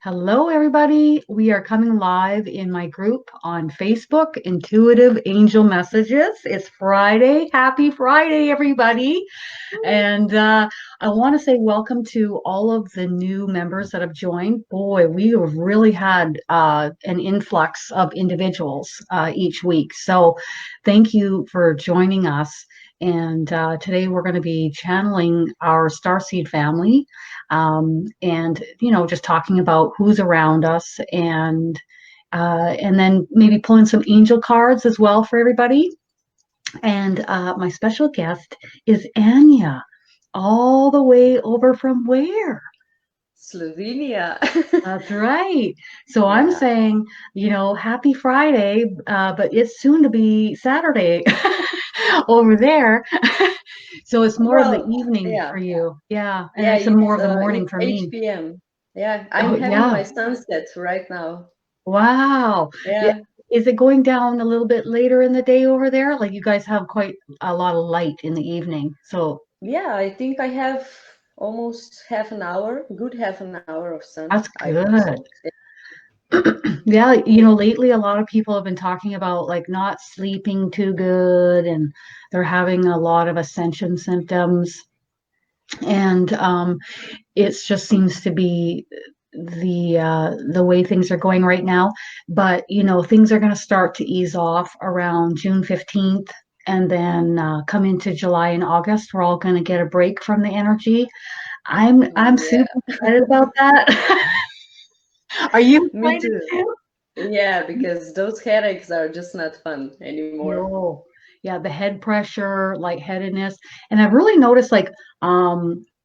Hello, everybody. We are coming live in my group on Facebook, Intuitive Angel Messages. It's Friday. Happy Friday, everybody. And I want to say welcome to all of the new members that have joined. Boy, we have really had an influx of individuals each week. So thank you for joining us. And today we're going to be channeling our Starseed family and, just talking about who's around us and then maybe pulling some angel cards as well for everybody. And my special guest is Anya, all the way over from where? Slovenia. That's right. So I'm Yeah. saying, happy Friday, but it's soon to be Saturday over there. So it's more of the Well, evening yeah. for you. Yeah. And Yeah, it's more it's of the morning it's for me. 8 p.m. Yeah, Oh, I'm having yeah. my sunset right now. Wow. Yeah. Yeah. Is it going down a little bit later in the day over there? Like you guys have quite a lot of light in the evening. So Yeah, I think I have almost half an hour, good half an hour of sun, that's I hope so. good. Yeah, lately a lot of people have been talking about like not sleeping too good and they're having a lot of ascension symptoms. And it just seems to be the way things are going right now. But things are going to start to ease off around June 15th, and then come into July and August. We're all going to get a break from the energy. I'm Yeah, super excited about that. Are you me excited too. too? Yeah, because those headaches are just not fun anymore. No. Yeah, the head pressure, lightheadedness. And I've really noticed like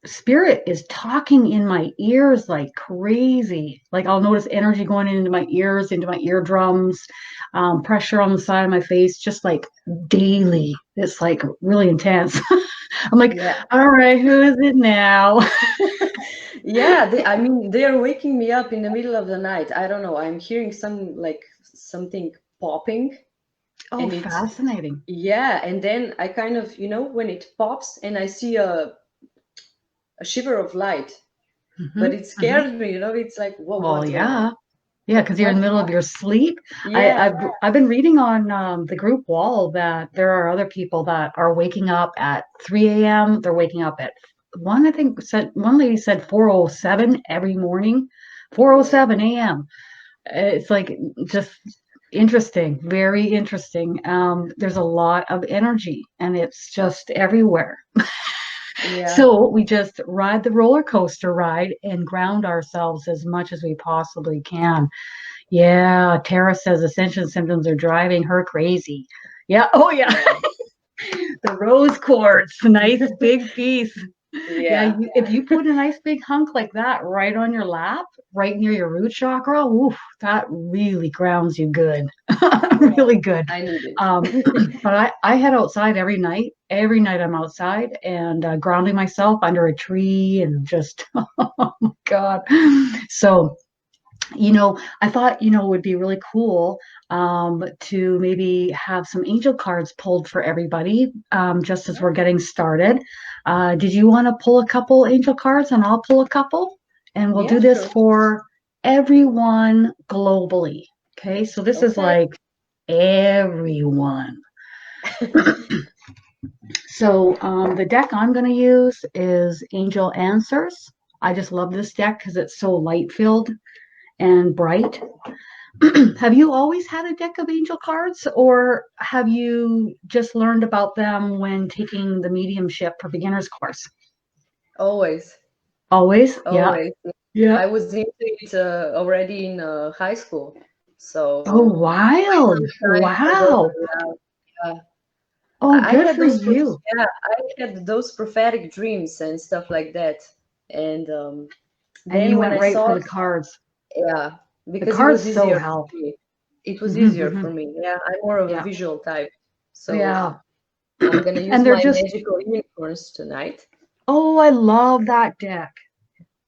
spirit is talking in my ears like crazy. Like I'll notice energy going into my ears, into my eardrums, pressure on the side of my face, just like daily. It's like really intense. I'm like, Yeah. all right, who is it now? Yeah, I mean, they are waking me up in the middle of the night. I don't know. I'm hearing something popping, Oh, and it's fascinating. yeah. And then I kind of, when it pops, and I see a shiver of light, but Hmm. it Hmm. scares me. It's like, whoa, Well, what, yeah. Yeah, because you're in the what? middle of your sleep. Yeah. I've been reading on the group wall that there are other people that are waking up at 3 a.m. They're waking up at I think said one lady said 4:07 every morning, Whoa. 4:07 a.m. It's like just interesting, very interesting. There's a lot of energy and it's just everywhere. Yeah. So we just ride the roller coaster ride and ground ourselves as much as we possibly can. Yeah, Tara says ascension symptoms are driving her crazy. Yeah, oh yeah, Yeah. the rose quartz, nice big piece. Yeah, Yeah. if you put a nice big hunk like that right on your lap, right near your root chakra, oof, that really grounds you good, Yeah. really good. I need it. Um, but I head outside every night. Every night I'm outside and grounding myself under a tree and just, oh my God. So I thought, it would be really cool to maybe have some angel cards pulled for everybody just as we're getting started. Did you want to pull a couple angel cards and I'll pull a couple? And we'll Yeah, do this sure. for everyone globally. Okay, so this is Okay. like everyone. So the deck I'm going to use is Angel Answers. I just love this deck because it's so light filled and bright. Have you always had a deck of angel cards, or have you just learned about them when taking the mediumship for beginners course? Always. Always? Yeah. Always. Yeah. I was into it already in high school. So Oh, quite wild. some time ago. Wow. Yeah. Oh, I good had for those, you. yeah, I had those prophetic dreams and stuff like that. And And then you when went I right for saw the it, cards. yeah, The because it cards was so easier help. for me. It was Hmm. easier Hmm. for me. Yeah, I'm more of a Yeah. visual type. So Yeah. I'm gonna use And they're my just, magical unicorns tonight. oh, I love that deck.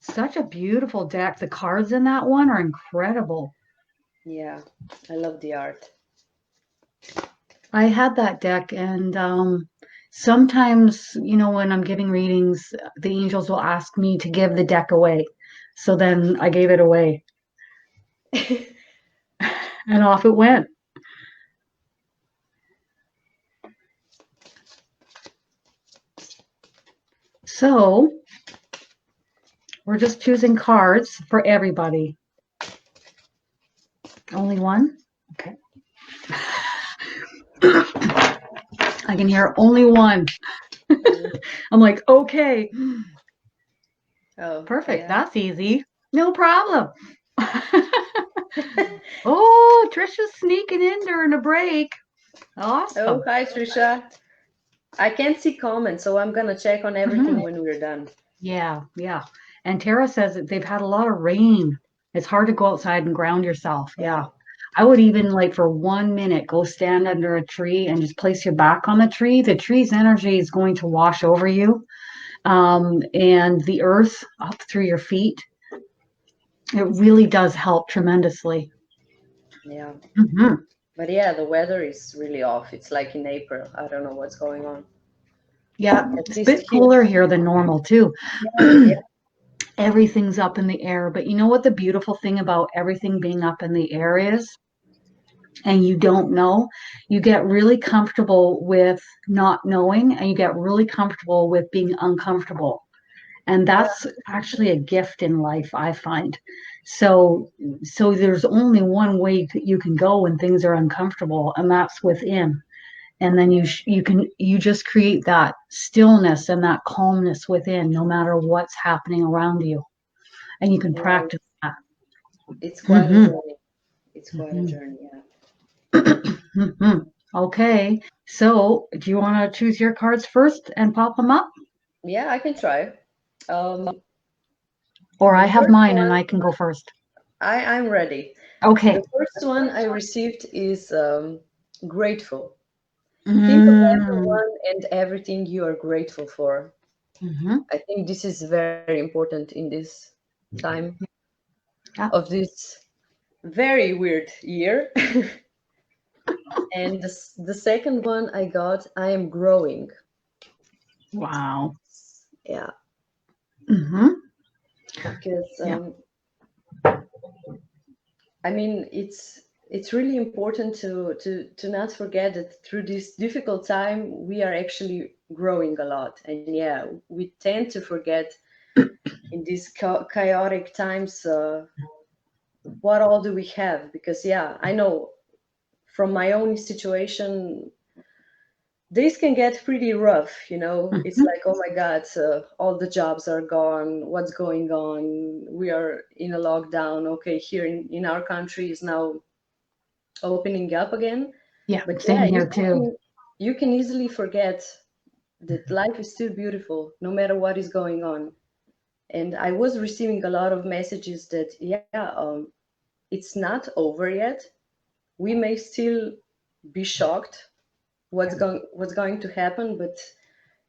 Such a beautiful deck. The cards in that one are incredible. Yeah, I love the art. I had that deck, and sometimes, when I'm giving readings, the angels will ask me to give the deck away. So then I gave it away. And off it went. So we're just choosing cards for everybody. Only one? Okay. I can hear only one. I'm like, okay. Oh, Perfect. yeah. That's easy. No problem. Oh, Trisha's sneaking in during a break. Awesome. Oh, hi, Trisha. I can't see comments, so I'm gonna check on everything when we're done. Yeah, yeah. And Tara says that they've had a lot of rain. It's hard to go outside and ground yourself. Yeah. I would even like for 1 minute go stand under a tree and just place your back on the tree. The tree's energy is going to wash over you. And the earth up through your feet. It really does help tremendously. Yeah. Mm-hmm. But yeah, the weather is really off. It's like in April. I don't know what's going on. Yeah, At it's a least bit here. cooler here than normal too. Yeah. Everything's up in the air. But you know what the beautiful thing about everything being up in the air is? And you don't know, you get really comfortable with not knowing, and you get really comfortable with being uncomfortable. And that's actually a gift in life, I find. So there's only one way you can go when things are uncomfortable, and that's within. And then you just create that stillness and that calmness within, no matter what's happening around you, and you can Yeah, practice that. it's quite a journey. It's quite a Mhm. journey, yeah. Mhm. Okay, so do you want to choose your cards first and pop them up? Yeah, I can try. Or The I have first mine and one, I can go first. I'm ready. Okay. The first one I received is grateful. Think of Mm, everyone and everything you are grateful for. mhm. I think this is very important in this time Yeah. of this very weird year. And the second one I got, I am growing. Wow. Yeah, Hmm. because Yeah. I mean it's really important to not forget that through this difficult time we are actually growing a lot. And yeah, we tend to forget in these chaotic times what all do we have, because yeah, I know from my own situation this can get pretty rough, you know. It's Mhm. like, oh my God, all the jobs are gone. What's going on? We are in a lockdown. Okay, here in our country is now opening up again. Yeah. But Same yeah, here too. you can easily forget that life is still beautiful no matter what is going on. And I was receiving a lot of messages that it's not over yet. We may still be shocked what's going to happen, but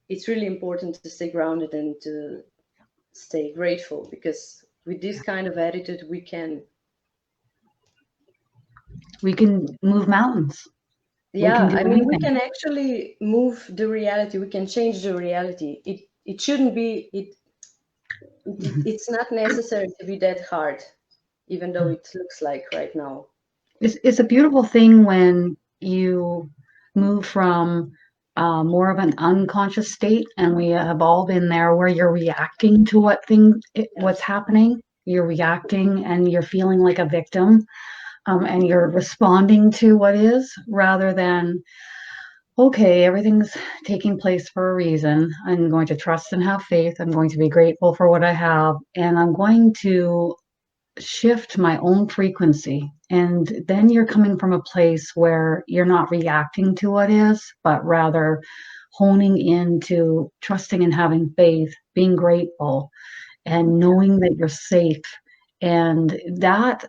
it's really important to stay grounded and to stay grateful, because with this kind of attitude We can move mountains. We can yeah, do I mean, we anything. can actually move the reality. We can change the reality. It shouldn't be it's not necessary to be that hard, even though it looks like right now. It's a beautiful thing when you move from more of an unconscious state, and we have all been there, where you're reacting to Yeah. what's happening. You're reacting and you're feeling like a victim, and you're responding to what is, rather than, okay, everything's taking place for a reason. I'm going to trust and have faith. I'm going to be grateful for what I have, and I'm going to shift my own frequency. And then you're coming from a place where you're not reacting to what is, but rather honing into trusting and having faith, being grateful, and knowing that you're safe. And that,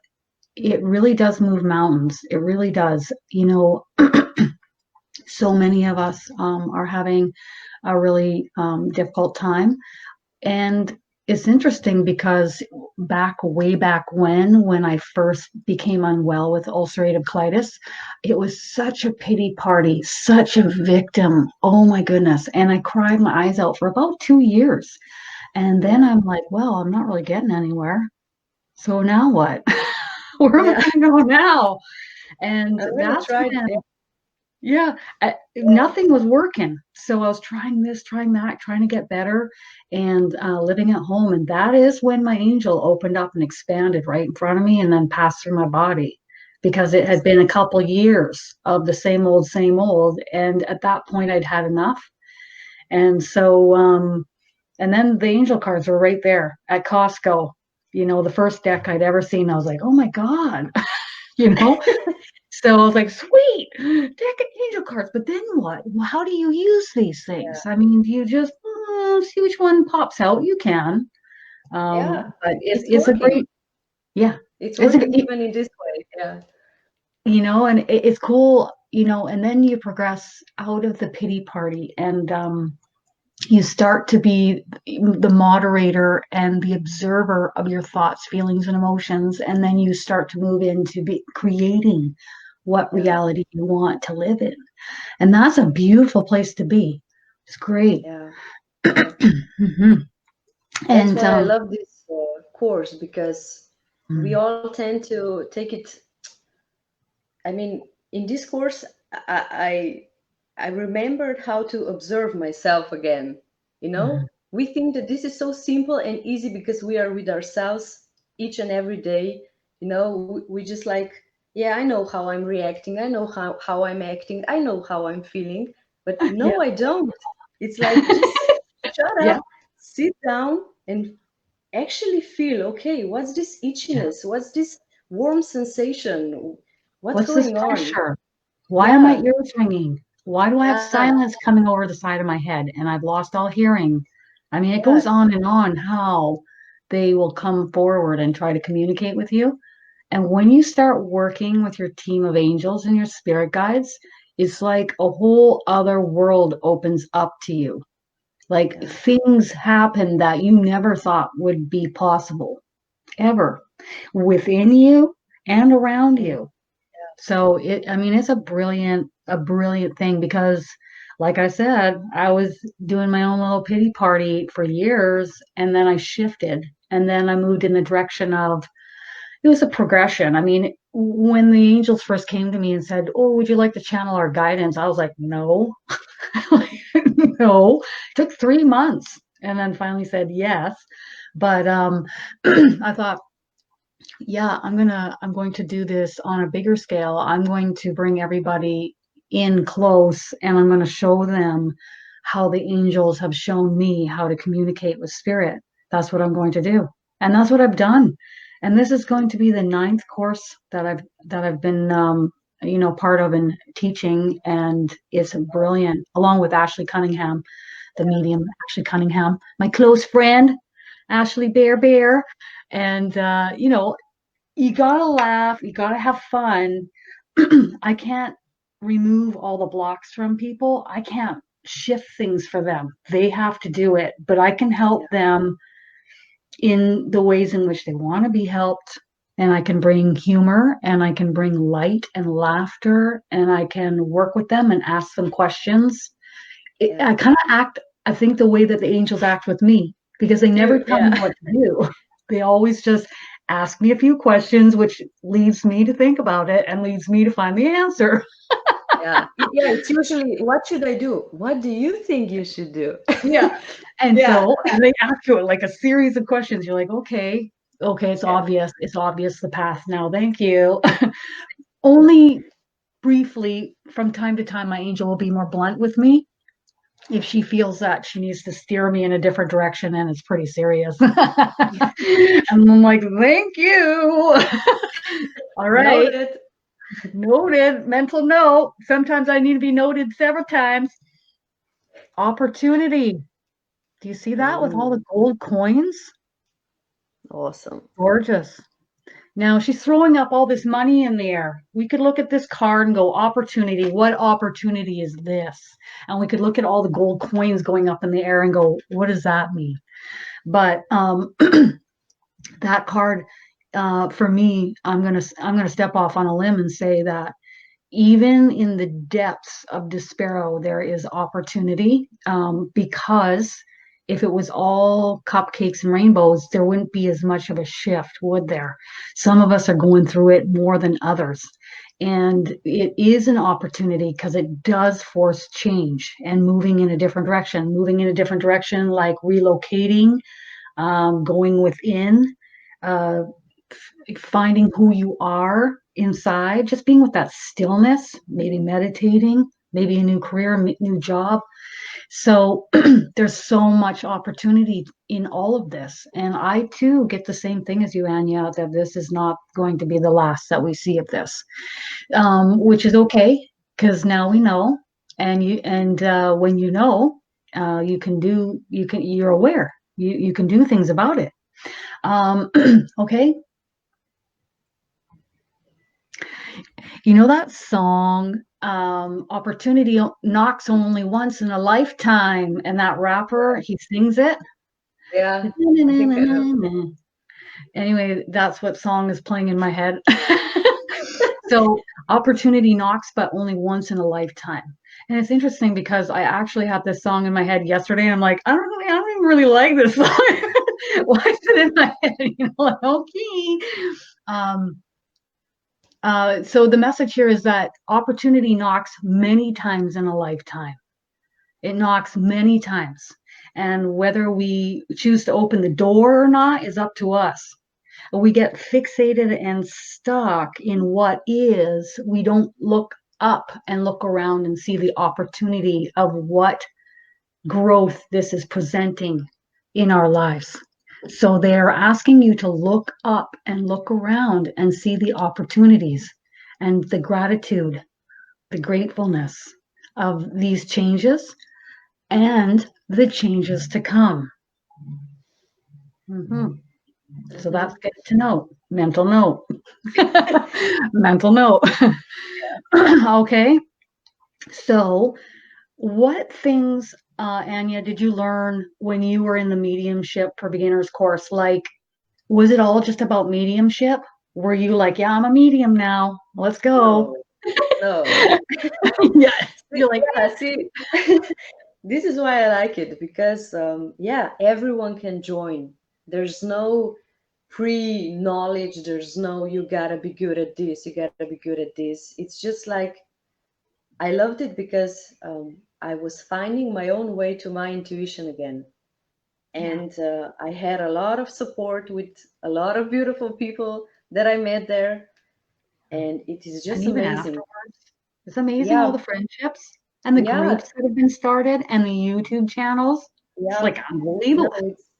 it really does move mountains. It really does. So many of us are having a really difficult time. And it's interesting because way back when I first became unwell with ulcerative colitis, it was such a pity party, such a victim. Oh my goodness. And I cried my eyes out for about 2 years. And then Yeah. I'm like, well, I'm not really getting anywhere. So now what? Where am I going to go now? And I'm gonna that's try when, it. yeah, nothing was working. So I was trying this, trying that, trying to get better and living at home. And that is when my angel opened up and expanded right in front of me and then passed through my body because it had been a couple years of the same old, same old. And at that point, I'd had enough. And so, and then the angel cards were right there at Costco. You know, the first deck I'd ever seen, I was like, oh my God, you know? So I was like, sweet, deck of angel cards. But then what? How do you use these things? I mean, do you just see which one pops out? You can. Yeah, But it's it's a working. great, yeah. It's It's a, working even in this way. Yeah. you know, and it's cool, you know, and then you progress out of the pity party and you start to be the moderator and the observer of your thoughts, feelings, and emotions. And then you start to move into creating what reality you want to live in. And that's a beautiful place to be. It's great. Yeah. Mm-hmm. That's And why I love this course, because we mm, all tend to take it. I mean, in this course, I remembered how to observe myself again. You mm, know, we think that this is so simple and easy because we are with ourselves each and every day. You know, we just like, yeah, I know how I'm reacting. I know how I'm acting. I know how I'm feeling. But yeah, no, I don't. It's like, just shut yeah, up, sit down, and actually feel, okay, what's this yeah. itchiness? What's this warm sensation? What's What's this going on? pressure? Why are my Yeah, ears ringing? Why do I have yeah, silence coming over the side of my head and I've lost all hearing? I mean, it goes yeah, on and on how they will come forward and try to communicate with you. And when you start working with your team of angels and your spirit guides, it's like a whole other world opens up to you. Like yeah, things happen that you never thought would be possible ever within you and around mm, you. So I mean, it's a brilliant thing because, like I said, I was doing my own little pity party for years, and then I shifted, and then I moved in the direction of it was a progression. I mean, when the angels first came to me and said, "Oh, would you like to channel our guidance?" I was like, "No, no." It took 3 months, and then finally said yes. But I thought yeah, I'm going to do this on a bigger scale. I'm going to bring everybody in close and I'm going to show them how the angels have shown me how to communicate with spirit. That's what I'm going to do. And that's what I've done. And this is going to be the ninth course that I've been you know, part of and teaching, and it's brilliant, along with Ashley Cunningham, the medium Ashley Cunningham, my close friend, Ashley Bear. And you know, you gotta laugh, you gotta have fun. I can't remove all the blocks from people. I can't shift things for them. They have to do it, but I can help them in the ways in which they want to be helped. And I can bring humor and I can bring light and laughter and I can work with them and ask them questions. yeah. I kind of act, I think, the way that the angels act with me because they Me never too. tell me Yeah, what to do. They always just ask me a few questions, which leads me to think about it and leads me to find the answer. yeah, yeah. It's usually, what should I do? What do you think you should do? Yeah. And Yeah, so and they ask you like a series of questions. You're like, okay, it's yeah, obvious. It's obvious the path now. Thank you. Only briefly from time to time, my angel will be more blunt with me if she feels that she needs to steer me in a different direction and it's pretty serious. And I'm like, thank you. All right. noted. Noted. Mental note. Sometimes I need to be noted several times. Opportunity. Do you see that with all the Mm, gold coins? awesome. Gorgeous. Now she's throwing up all this money in the air. We could look at this card and go, opportunity. What opportunity is this? And we could look at all the gold coins going up in the air and go, what does that mean? But that card, for me, I'm gonna step off on a limb and say that even in the depths of despair, there is opportunity because if it was all cupcakes and rainbows, there wouldn't be as much of a shift, would there? Some of us are going through it more than others. And it is an opportunity because it does force change and moving in a different direction, like relocating, going within, uh, finding who you are inside, just being with that stillness, maybe meditating, maybe a new career, new job. So there's so much opportunity in all of this. And I too get the same thing as you, Anya, that this is not going to be the last that we see of this, which is okay, because now we know. And when you know, you're aware. You can do things about it. Okay. You know that song, Opportunity Knocks Only Once in a Lifetime, and that rapper, he sings it. Yeah, I think I know. Anyway, that's what song is playing in my head. So opportunity knocks, but only once in a lifetime. And it's interesting because I actually had this song in my head yesterday, and I'm like, I don't even really like this song. Why is it in my head? Like, okay. So the message here is that opportunity knocks many times in a lifetime. It knocks many times. And whether we choose to open the door or not is up to us. We get fixated and stuck in what is. We don't look up and look around and see the opportunity of what growth this is presenting in our lives. So they're asking you to look up and look around and see the opportunities and the gratitude, the gratefulness of these changes and the changes to come. Mm-hmm. So that's good to know. Mental note. Mental note. Okay. So, what things, Anya, did you learn when you were in the mediumship for beginners course? Like, was it all just about mediumship? Were you like, yeah, I'm a medium now. Let's go. No, no. Yeah. You're like, Yeah, see, this is why I like it because, yeah, everyone can join. There's no pre-knowledge. There's no, you gotta be good at this, you gotta be good at this. It's just like, I loved it because I was finding my own way to my intuition again. yeah, And I had a lot of support with a lot of beautiful people that I met there. And it is and just even amazing. afterwards, it's amazing all Yeah, the friendships and the yeah, groups that have been started and the YouTube channels. It's yeah. like No, unbelievable. it's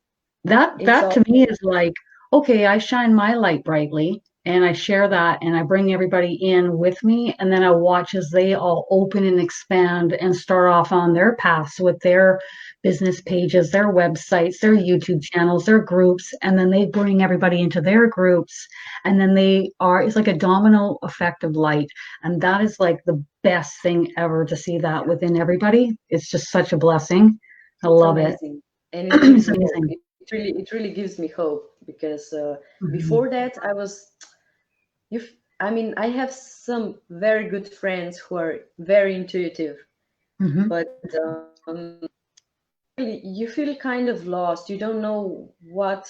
it's That all. to me is like, okay, I shine my light brightly and I share that and I bring everybody in with me, and then I watch as they all open and expand and start off on their paths with their business pages, their websites, their YouTube channels, their groups, and then they bring everybody into their groups, and then it's like a domino effect of light, and that is like the best thing ever to see that within everybody. It's just such a blessing. I It's love it. amazing, and it gives It's me hope. amazing. It really gives me hope because Mhm. before that I was you. I mean, I have some very good friends who are very intuitive, Mhm. but you feel kind of lost. You don't know what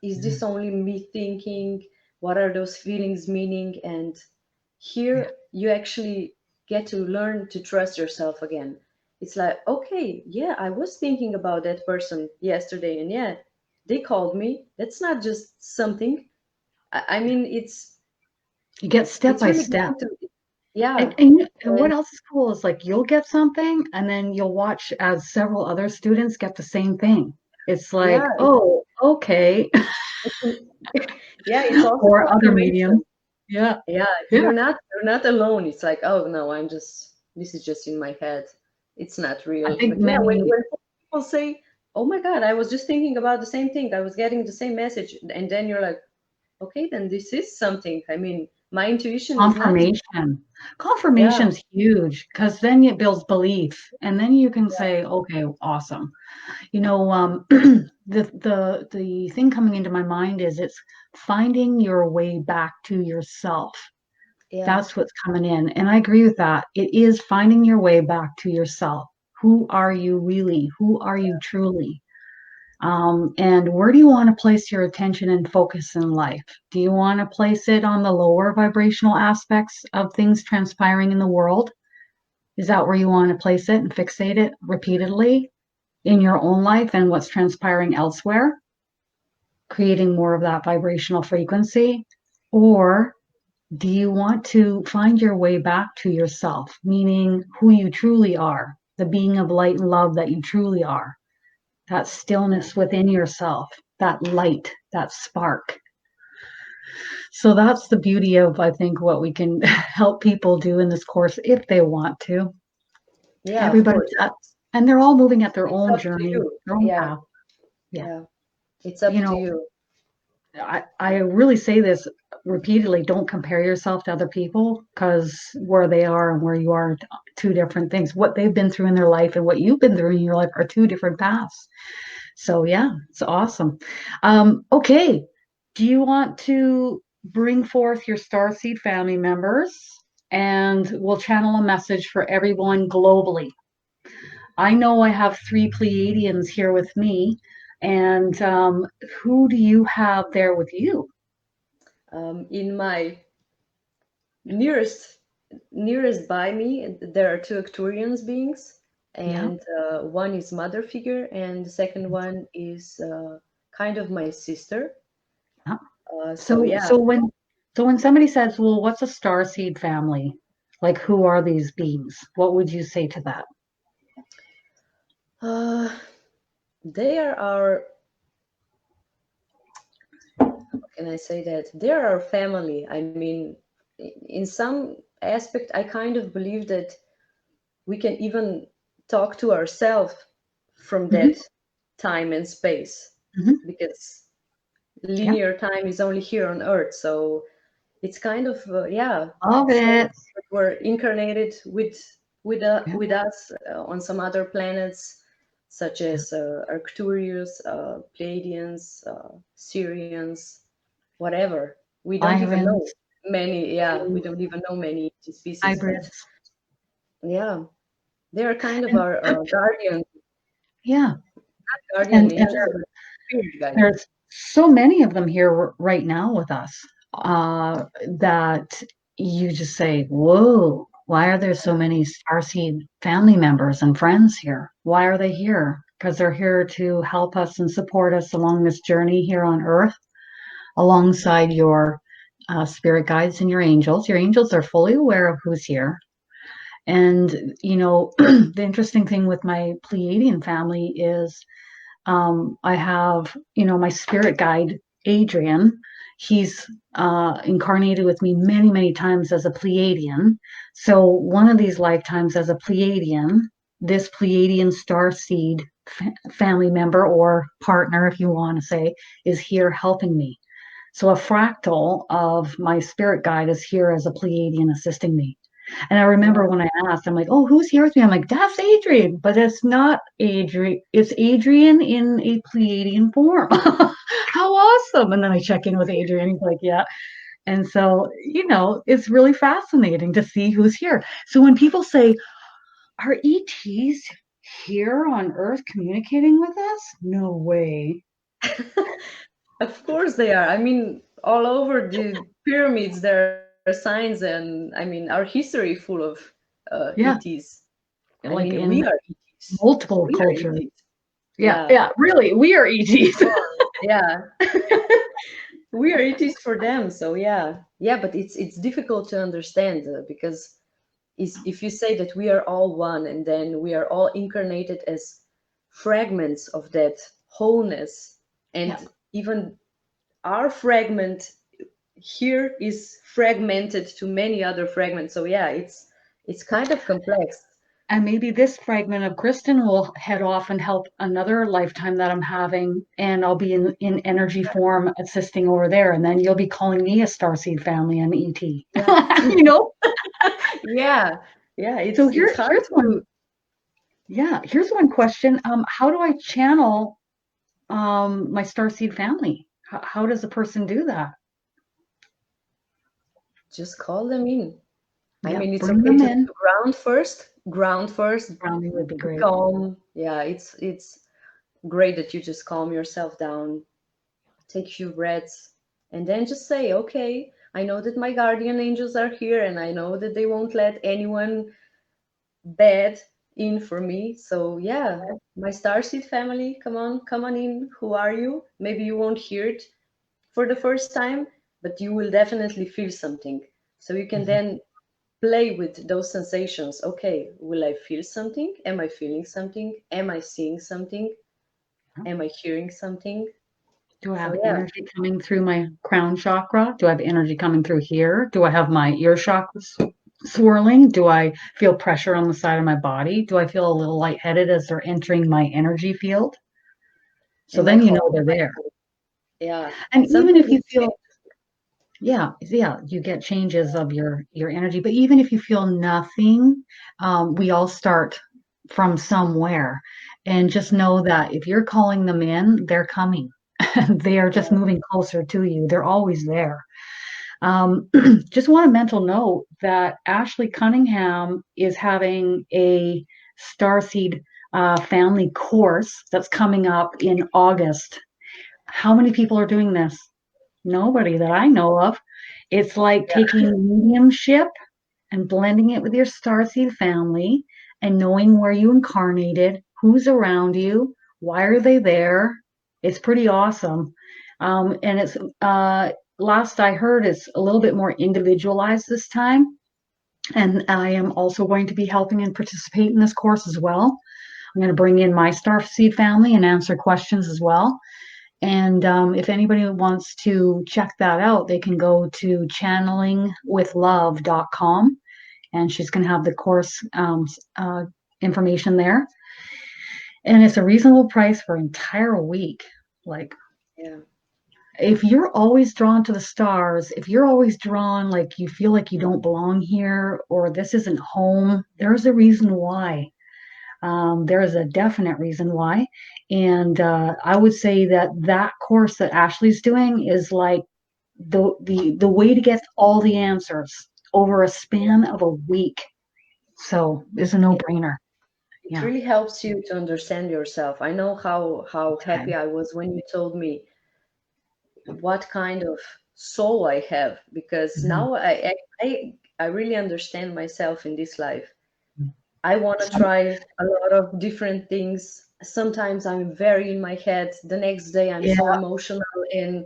is this only me thinking? What are those feelings meaning? And Yeah. here you actually get to learn to trust yourself again. It's like, okay, yeah, I was thinking about that person yesterday, and yeah, they called me. That's not just something. I mean, You get step it's by really step. getting to, yeah, And what and else is cool is like you'll get something and then you'll watch as several other students get the same thing. It's yeah, like, oh, okay. it's, yeah, it's also Or other mediums. confirmation. Yeah. Yeah, Yeah. you're not alone. It's like, oh no, this is just in my head. It's not I real. think But yeah, when many, people say, "Oh my God, I was just thinking about the same thing. I was getting the same message," and then you're like, "Okay, then this is something." I mean, my intuition is not just, confirmation. yeah, Confirmation's huge because then it builds belief. And then you can say, okay, awesome. The thing coming into my mind is it's finding your way back to yourself. yeah, That's what's coming in. And I agree with that. It is finding your way back to yourself. Who are you really? Who are you truly? And where do you want to place your attention and focus in life? Do you want to place it on the lower vibrational aspects of things transpiring in the world? Is that where you want to place it and fixate it repeatedly in your own life and what's transpiring elsewhere, creating more of that vibrational frequency? Or do you want to find your way back to yourself, meaning who you truly are, the being of light and love that you truly are, that stillness within yourself, that light, that spark? So that's the beauty of, I think, what we can help people do in this course if they want to. Yeah, of Everybody, course. and they're all moving at their It's own up to journey, you. their own Yeah, path. Yeah. yeah. It's up You to know, you. I really say this repeatedly, don't compare yourself to other people, because where they are and where you are, two different things. What they've been through in their life and what you've been through in your life are two different paths. So yeah, it's awesome. Okay, do you want to bring forth your Starseed family members, and we'll channel a message for everyone globally? I know I have 3 Pleiadians here with me, and who do you have there with you? In my nearest nearest by me, there are two Acturians beings, Yeah. and one is mother figure, and the second one is kind of my sister. Yeah. So yeah, So when somebody says, "Well, what's a starseed family? Like, who are these beings?" What would you say to that? uh, they are our. How can I say that? They are our family. I mean, in some aspect, I kind of believe that we can even talk to ourselves from Hmm. that time and space, Hmm. because Yeah, linear time is only here on Earth. So it's kind of yeah, love saying it. that we're incarnated Yeah, with us on some other planets, such yeah. as Arcturus, Pleiadians, Syrians, whatever. We don't even know Sirens, many. Yeah, we and don't even know many species, but hybrids, yeah, they are kind of and our yeah, guardian and angel, but spirit guide. there's so many of them here right now with us, that you just say, "Whoa, why are there so many Starseed family members and friends here? Why are they here?" Because they're here to help us and support us along this journey here on Earth, alongside your spirit guides and your angels. Your angels are fully aware of who's here. And, the interesting thing with my Pleiadian family is, I have, my spirit guide, Adrian. He's incarnated with me many, many times as a Pleiadian. So one of these lifetimes as a Pleiadian, this Pleiadian star seed family member or partner, if you want to say, is here helping me. So a fractal of my spirit guide is here as a Pleiadian assisting me. And I remember when I asked, I'm like, "Oh, who's here with me?" I'm like, "That's Adrian," but it's not Adrian. It's Adrian in a Pleiadian form. How awesome. And then I check in with Adrian. He's like, "Yeah." And so, it's really fascinating to see who's here. So when people say, "Are ETs here on Earth communicating with us?" No way. Of course they are. I mean, all over the pyramids there are signs, and I mean, our history full of Yeah. ETs. I mean, Like we in are ETs. multiple We are cultures. ETs. Yeah. Yeah. Yeah. Really. We are ETs. Yeah. We are ETs for them. So yeah. Yeah, but it's difficult to understand because if you say that we are all one and then we are all incarnated as fragments of that wholeness, Yeah. and even our fragment here is fragmented to many other fragments. So yeah, it's kind of complex. And maybe this fragment of Kristin will head off and help another lifetime that I'm having, and I'll be in energy form assisting over there. And then you'll be calling me a Starseed family and ET. Yeah. you know? Yeah. Yeah, So it's hard here's one. to Yeah, here's one question. How do I channel my Starseed family? How does a person do that? just call them in. I Yeah, mean, it's bring okay them to in. ground first, Grounding would be be great. calm. Yeah, it's great that you just calm yourself down, take a few breaths, and then just say, okay, I know that my guardian angels are here, and I know that they won't let anyone bad in for me. So yeah, my Starseed family, come on in. Who are you? Maybe you won't hear it for the first time, but you will definitely feel something. So you can then play with those sensations. Okay, will I feel something? Am I feeling something? Am I seeing something? Am I hearing something? Do I have So yeah, energy coming through my crown chakra? Do I have energy coming through here? Do I have my ear chakras swirling? Do I feel pressure on the side of my body? Do I feel a little lightheaded as they're entering my energy field? So am I then you know calm? they're there. Yeah, And even something if you is feel, yeah, you get changes of your energy. But even if you feel nothing, we all start from somewhere. And just know that if you're calling them in, they're coming. They are just yeah, moving closer to you. They're always there. Um, just want a mental note that Ashley Cunningham is having a Starseed family course that's coming up in August. How many people are doing this? Nobody that I know of. It's like yeah, taking mediumship and blending it with your starseed family and knowing where you incarnated, who's around you, why are they there. It's pretty awesome. And it's last I heard, it's a little bit more individualized this time. And I am also going to be helping and participate in this course as well. I'm going to bring in my starseed family and answer questions as well. And if anybody wants to check that out, they can go to channelingwithlove.com, and she's going to have the course information there. And it's a reasonable price for an entire week. Like, yeah, if you're always drawn to the stars, if you're always drawn, like you feel like you don't belong here or this isn't home, there's a reason why. There is a definite reason why. And I would say that that course that Ashley's doing is like the way to get all the answers over a span of a week. So it's a yeah. no-brainer. It Yeah. really helps you to understand yourself. I know how happy Time. I was when you told me what kind of soul I have, because Mhm. now I really understand myself in this life. I want to Some, try a lot of different things. Sometimes I'm very in my head. The next day I'm yeah. so emotional, and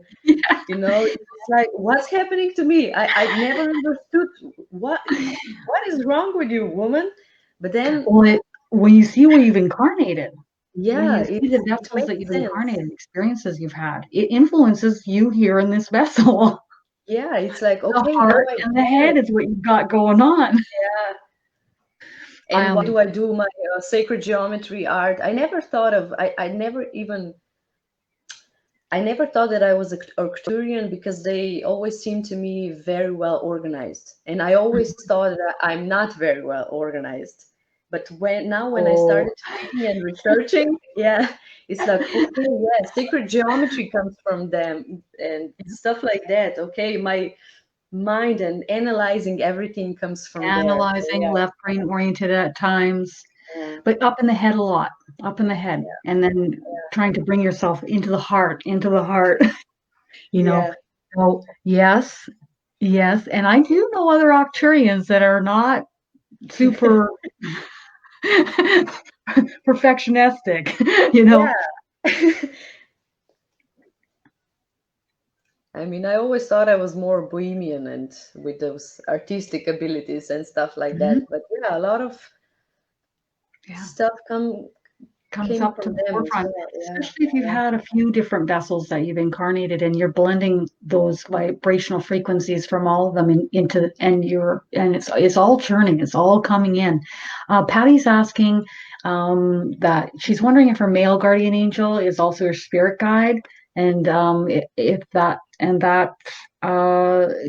it's like, what's happening to me? I never understood what is wrong with you, woman. But then, Well, when you see where you've incarnated, when yeah, you see the it vessels that makes you've sense. incarnated, experiences you've had, it influences you here in this vessel. Yeah, it's like, The okay, now heart I and the get head it. is what you've got going on. Yeah. And why Um, do I do my sacred geometry art? I never thought of, I never thought that I was a Arcturian, because they always seemed to me very well organized. And I always thought that I'm not very well organized. But when I oh, started reading and researching, yeah, it's like, okay, yeah, sacred geometry comes from them and stuff like that. Okay, my mind and analyzing everything comes from there. So analyzing, left brain oriented at times, yeah, but up in the head a lot, up in the head, and then trying to bring yourself into the heart, you know. yeah, So yes, yes, and I do know other Arcturians that are not super perfectionistic, you know. yeah. I mean, I always thought I was more bohemian and with those artistic abilities and stuff like Mhm. that. But yeah, a lot of Yeah. stuff Comes came up to from the them as forefront, well. Yeah, especially if you've had a few different vessels that you've incarnated and you're blending those vibrational frequencies from all of them into and it's all churning, it's all coming in. Patty's asking that she's wondering if her male guardian angel is also her spirit guide, and if that and that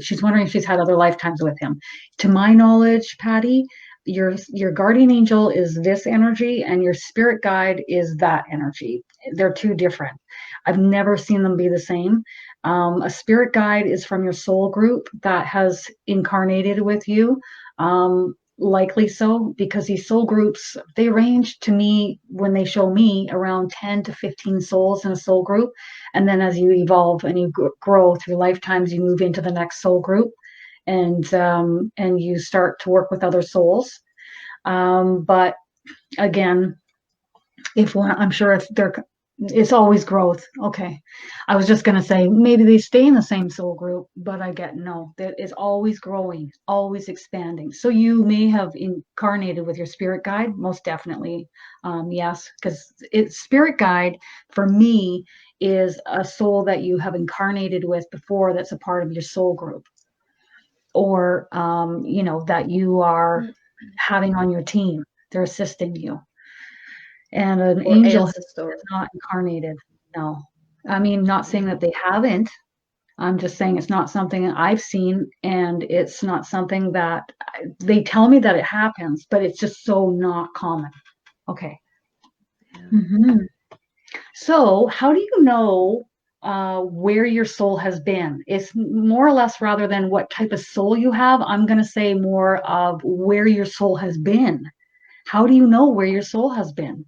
she's wondering if she's had other lifetimes with him. To my knowledge, Patty, your guardian angel is this energy and your spirit guide is that energy. They're two different. I've never seen them be the same. A spirit guide is from your soul group that has incarnated with you. likely so, because these soul groups, they range to me, when they show me, around 10 to 15 souls in a soul group. And then as you evolve and you grow through lifetimes, you move into the next soul group, and you start to work with other souls. But again, if one, I'm sure if they're, it's always growth. Okay. I was just going to say maybe they stay in the same soul group, but I get no, that is always growing, always expanding. So you may have incarnated with your spirit guide, most definitely. Yes, because spirit guide for me is a soul that you have incarnated with before, that's a part of your soul group, or that you are having on your team. They're assisting you. And an Or angel has ancestor. not incarnated. No. I mean, not saying that they haven't. I'm just saying it's not something I've seen, and it's not something that they tell me that it happens, but it's just so not common. Okay. Yeah. So, how do you know where your soul has been? It's more or less, rather than what type of soul you have, I'm going to say more of where your soul has been. How do you know where your soul has been?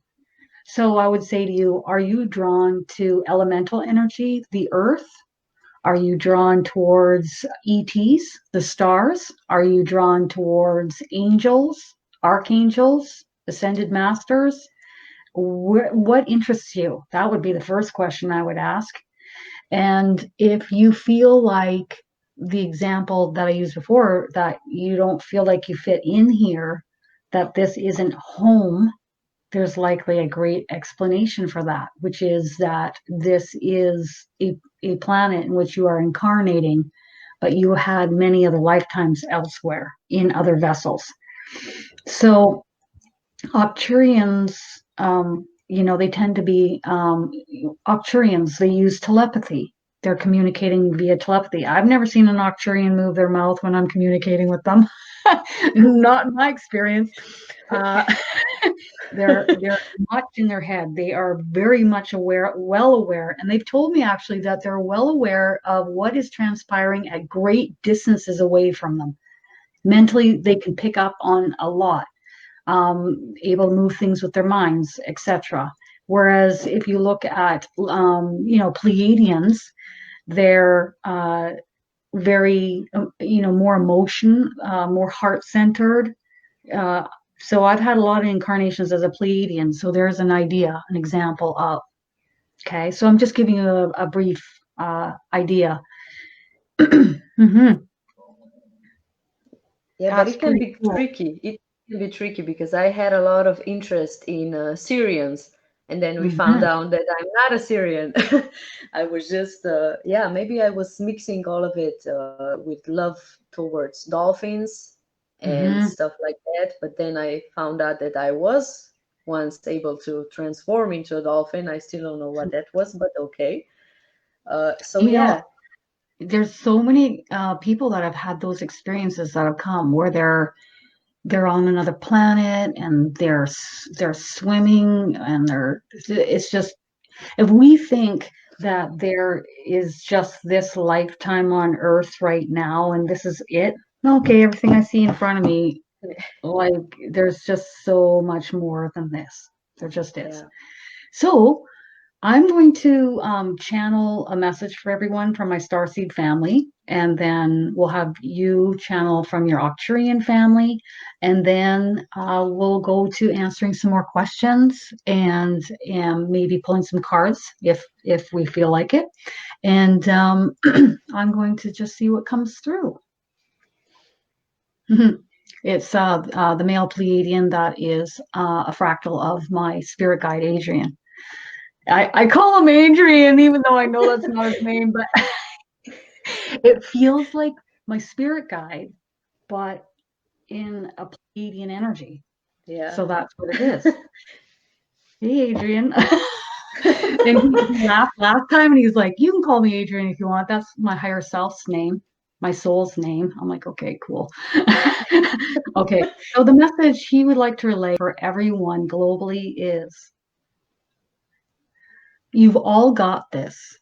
So I would say to you, are you drawn to elemental energy, the earth? Are you drawn towards ETs, the stars? Are you drawn towards angels, archangels, ascended masters? What interests you? That would be the first question I would ask. And if you feel like the example that I used before, that you don't feel like you fit in here, that this isn't home, there's likely a great explanation for that, which is that this is a planet in which you are incarnating, but you had many other lifetimes elsewhere in other vessels. So Arcturians, they tend to be Arcturians. They use telepathy. They're communicating via telepathy. I've never seen an Arcturian move their mouth when I'm communicating with them. Not in my experience. They're much in their head. They are very much aware, well aware, and they've told me actually that they're well aware of what is transpiring at great distances away from them. Mentally, they can pick up on a lot, able to move things with their minds, etc. Whereas if you look at, Pleiadians, they're very, more emotion, more heart-centered. So I've had a lot of incarnations as a Pleiadian. So there's an example of. Okay, so I'm just giving you a brief idea. Mm-hmm. Yeah, but That's it can pretty be cool. tricky. It can be tricky because I had a lot of interest in Syrians, and then we found Mm-hmm. out that I'm not a Syrian. I was just, maybe I was mixing all of it with love towards dolphins and Mm-hmm. stuff like that. But then I found out that I was once able to transform into a dolphin. I still don't know what that was, but okay. So You know, yeah, there's so many people that have had those experiences that have come where they're on another planet, and they're swimming, and it's just, if we think that there is just this lifetime on Earth right now and this is it, okay, everything I see in front of me, like, there's just so much more than this. There just is. yeah. So I'm going to channel a message for everyone from my Starseed family, and then we'll have you channel from your Arcturian family, and then we'll go to answering some more questions, and maybe pulling some cards if we feel like it. And I'm going to just see what comes through. It's the male Pleiadian that is a fractal of my spirit guide, Adrian. I call him Adrian, even though I know that's not his name, but it feels like my spirit guide, but in a Pleiadian energy. Yeah. So that's what it is. Hey, Adrian. And he laughed last time, and he's like, "You can call me Adrian if you want. That's my higher self's name, my soul's name." I'm like, "Okay, cool." Okay, so the message he would like to relay for everyone globally is, you've all got this.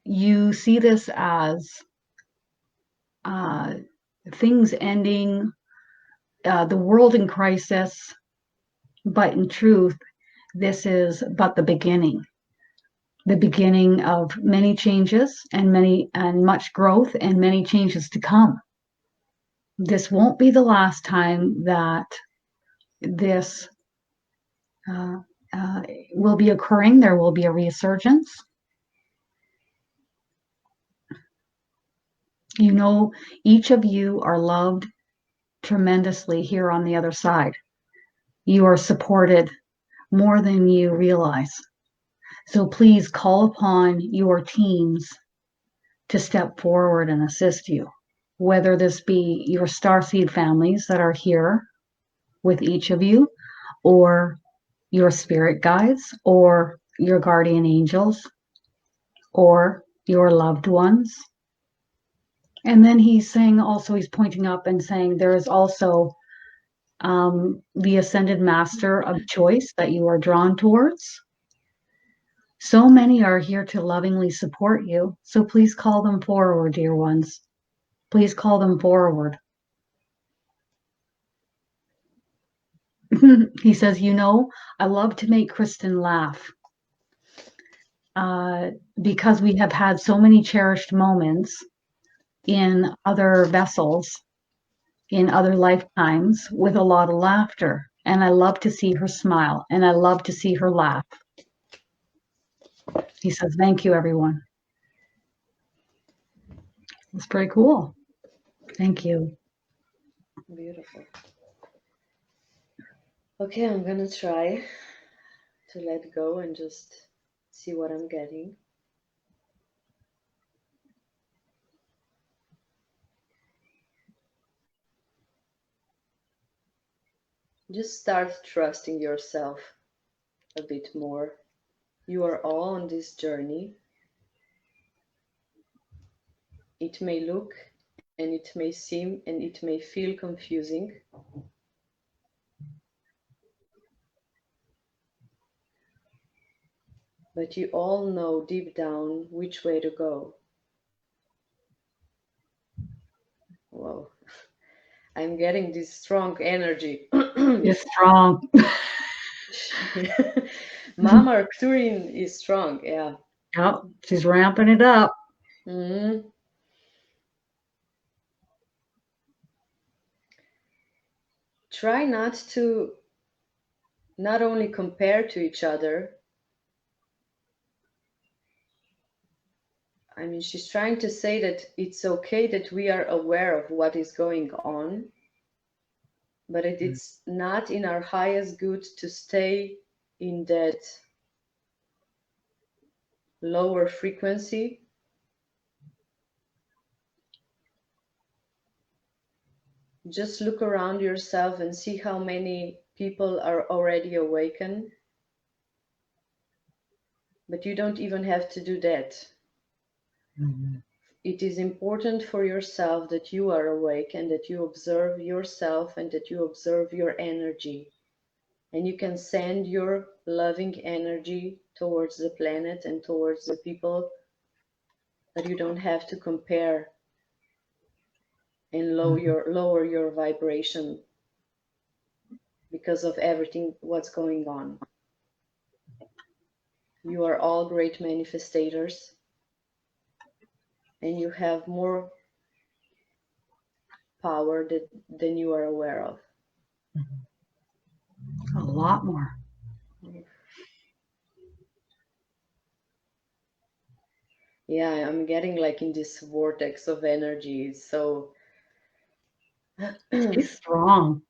You see this as things ending, the world in crisis, but in truth, this is but the beginning of many changes and much growth and many changes to come. This won't be the last time that this will be occurring. There will be a resurgence. You know, each of you are loved tremendously here on the other side. You are supported more than you realize. So please call upon your teams to step forward and assist you, whether this be your Starseed families that are here with each of you, or your spirit guides, or your guardian angels, or your loved ones. And then he's saying also, he's pointing up and saying there is also the ascended master of choice that you are drawn towards. So many are here to lovingly support you. So please call them forward, dear ones. Please call them forward. He says, you know, I love to make Kristin laugh because we have had so many cherished moments in other vessels, in other lifetimes, with a lot of laughter. And I love to see her smile, and I love to see her laugh. He says, thank you, everyone. It's pretty cool. Thank you. Beautiful. Okay, I'm gonna try to let go and just see what I'm getting. Just start trusting yourself a bit more. You are all on this journey. It may look and it may seem and it may feel confusing. But you all know deep down which way to go. Whoa. I'm getting this strong energy. You're strong. Mama Arcturian is strong, yeah. Yep, she's ramping it up. Mm-hmm. Try not to not only compare to each other. I mean, she's trying to say that it's okay that we are aware of what is going on, but it's not in our highest good to stay in that lower frequency. Just look around yourself and see how many people are already awakened. But you don't even have to do that. Mm-hmm. It is important for yourself that you are awake and that you observe yourself and that you observe your energy. And you can send your loving energy towards the planet and towards the people, but you don't have to compare and lower your vibration because of everything what's going on. You are all great manifestators and you have more power than you are aware of. A lot more. Yeah, I'm getting like in this vortex of energy. So she's strong.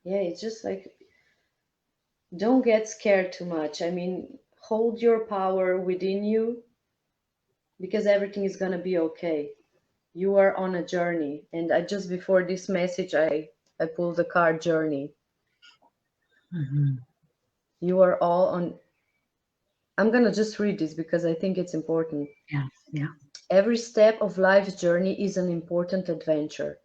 Yeah, it's just like, don't get scared too much. I mean, hold your power within you because everything is going to be okay. You are on a journey. And just before this message, I pulled the card journey. Mm-hmm. You are all on. I'm going to just read this because I think it's important. Yeah. Every step of life's journey is an important adventure.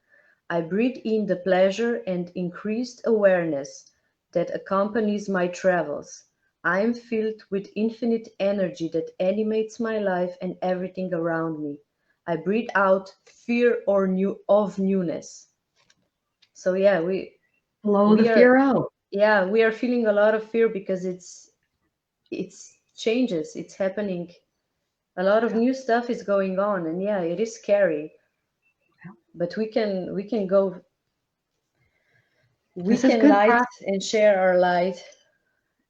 I breathe in the pleasure and increased awareness that accompanies my travels. I am filled with infinite energy that animates my life and everything around me. I breathe out fear or of newness. So yeah, Blow the we are fear out. we are feeling a lot of fear because it's changes, it's happening. A lot of new stuff is going on, and yeah, it is scary. But we can go, we This is can good light practice. and share our light.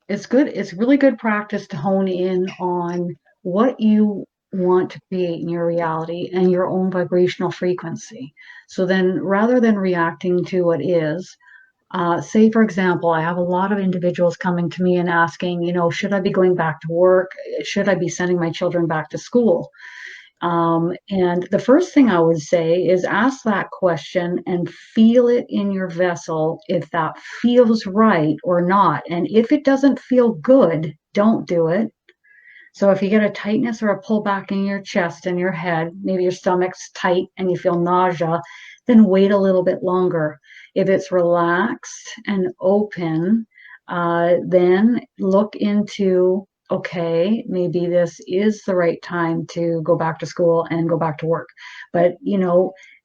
It's good. It's really good practice to hone in on what you want to create in your reality and your own vibrational frequency. So then rather than reacting to what is, say, for example, I have a lot of individuals coming to me and asking, should I be going back to work? Should I be sending my children back to school? And the first thing I would say is ask that question and feel it in your vessel if that feels right or not. And if it doesn't feel good, don't do it. So if you get a tightness or a pullback in your chest and your head, maybe your stomach's tight and you feel nausea, then wait a little bit longer. If it's relaxed and open, then look into, okay, maybe this is the right time to go back to school and go back to work. But,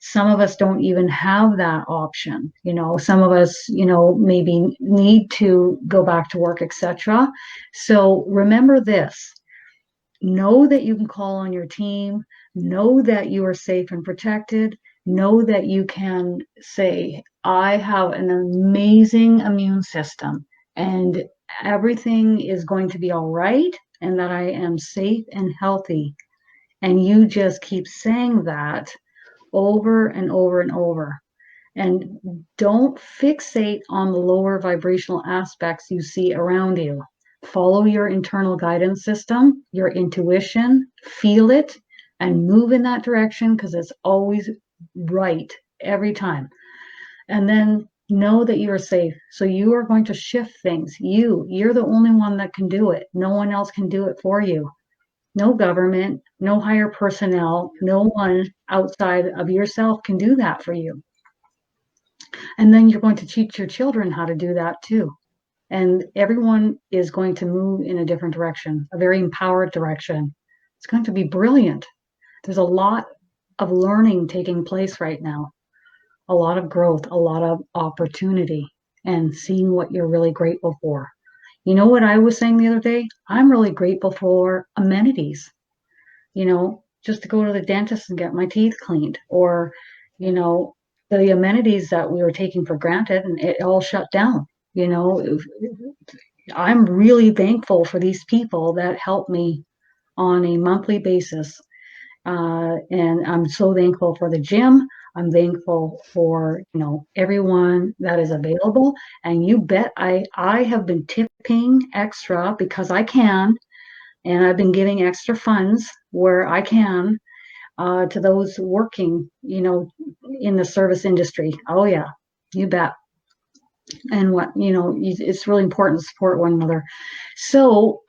some of us don't even have that option. Some of us, maybe need to go back to work, etc. So remember this. Know that you can call on your team. Know that you are safe and protected. Know that you can say, I have an amazing immune system and everything is going to be all right, and that I am safe and healthy. And you just keep saying that over and over and over. And don't fixate on the lower vibrational aspects you see around you. Follow your internal guidance system, your intuition, feel it, and move in that direction because it's always right every time. And then know that you are safe. So you are going to shift things. You're the only one that can do it. No one else can do it for you. No government, no higher personnel, no one outside of yourself can do that for you. And then you're going to teach your children how to do that too. And everyone is going to move in a different direction, a very empowered direction. It's going to be brilliant. There's a lot of learning taking place right now, a lot of growth, a lot of opportunity, and seeing what you're really grateful for. You know what I was saying the other day? I'm really grateful for amenities, just to go to the dentist and get my teeth cleaned, or, the amenities that we were taking for granted and it all shut down. I'm really thankful for these people that help me on a monthly basis. And I'm so thankful for the gym. I'm thankful for, everyone that is available. And you bet I have been tipping extra because I can, and I've been giving extra funds where I can to those working, in the service industry. Oh yeah, you bet. And it's really important to support one another. So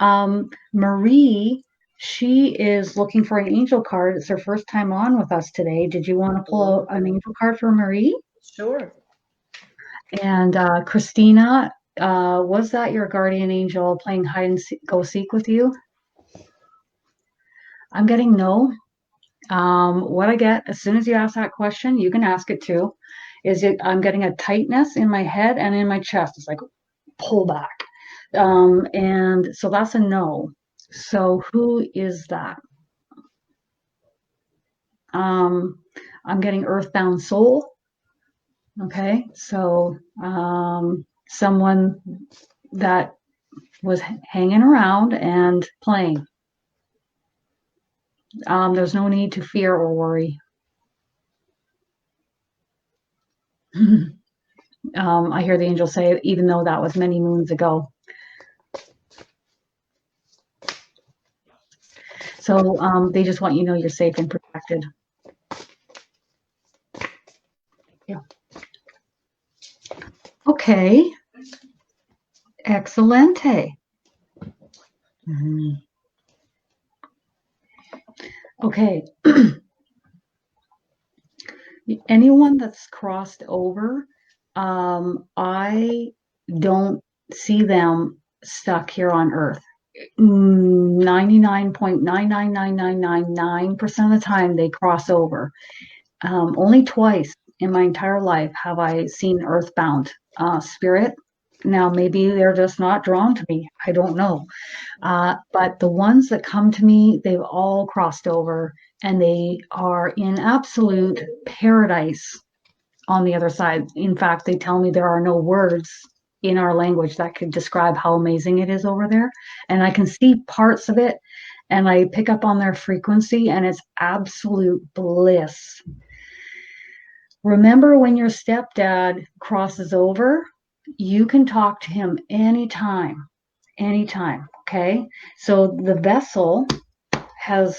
Marie, she is looking for an angel card. It's her first time on with us today. Did you want to pull an angel card for Marie? Sure. And Christina, was that your guardian angel playing hide and go seek with you? I'm getting no. What I get as soon as you ask that question, you can ask it too, I'm getting a tightness in my head and in my chest. It's like pull back. And so that's a no. So who is that? I'm getting earthbound soul. Okay. So someone that was hanging around and playing. There's no need to fear or worry. I hear the angel say, even though that was many moons ago. So they just want you to know you're safe and protected. Yeah. Okay. Excelente. Okay. Anyone that's crossed over, I don't see them stuck here on Earth. 99.99999% of the time they cross over. Only twice in my entire life have I seen earthbound spirit. Now, maybe they're just not drawn to me. I don't know. But the ones that come to me, they've all crossed over and they are in absolute paradise on the other side. In fact, they tell me there are no words in our language that could describe how amazing it is over there. And I can see parts of it and I pick up on their frequency and it's absolute bliss. Remember when your stepdad crosses over, you can talk to him anytime, okay? So the vessel has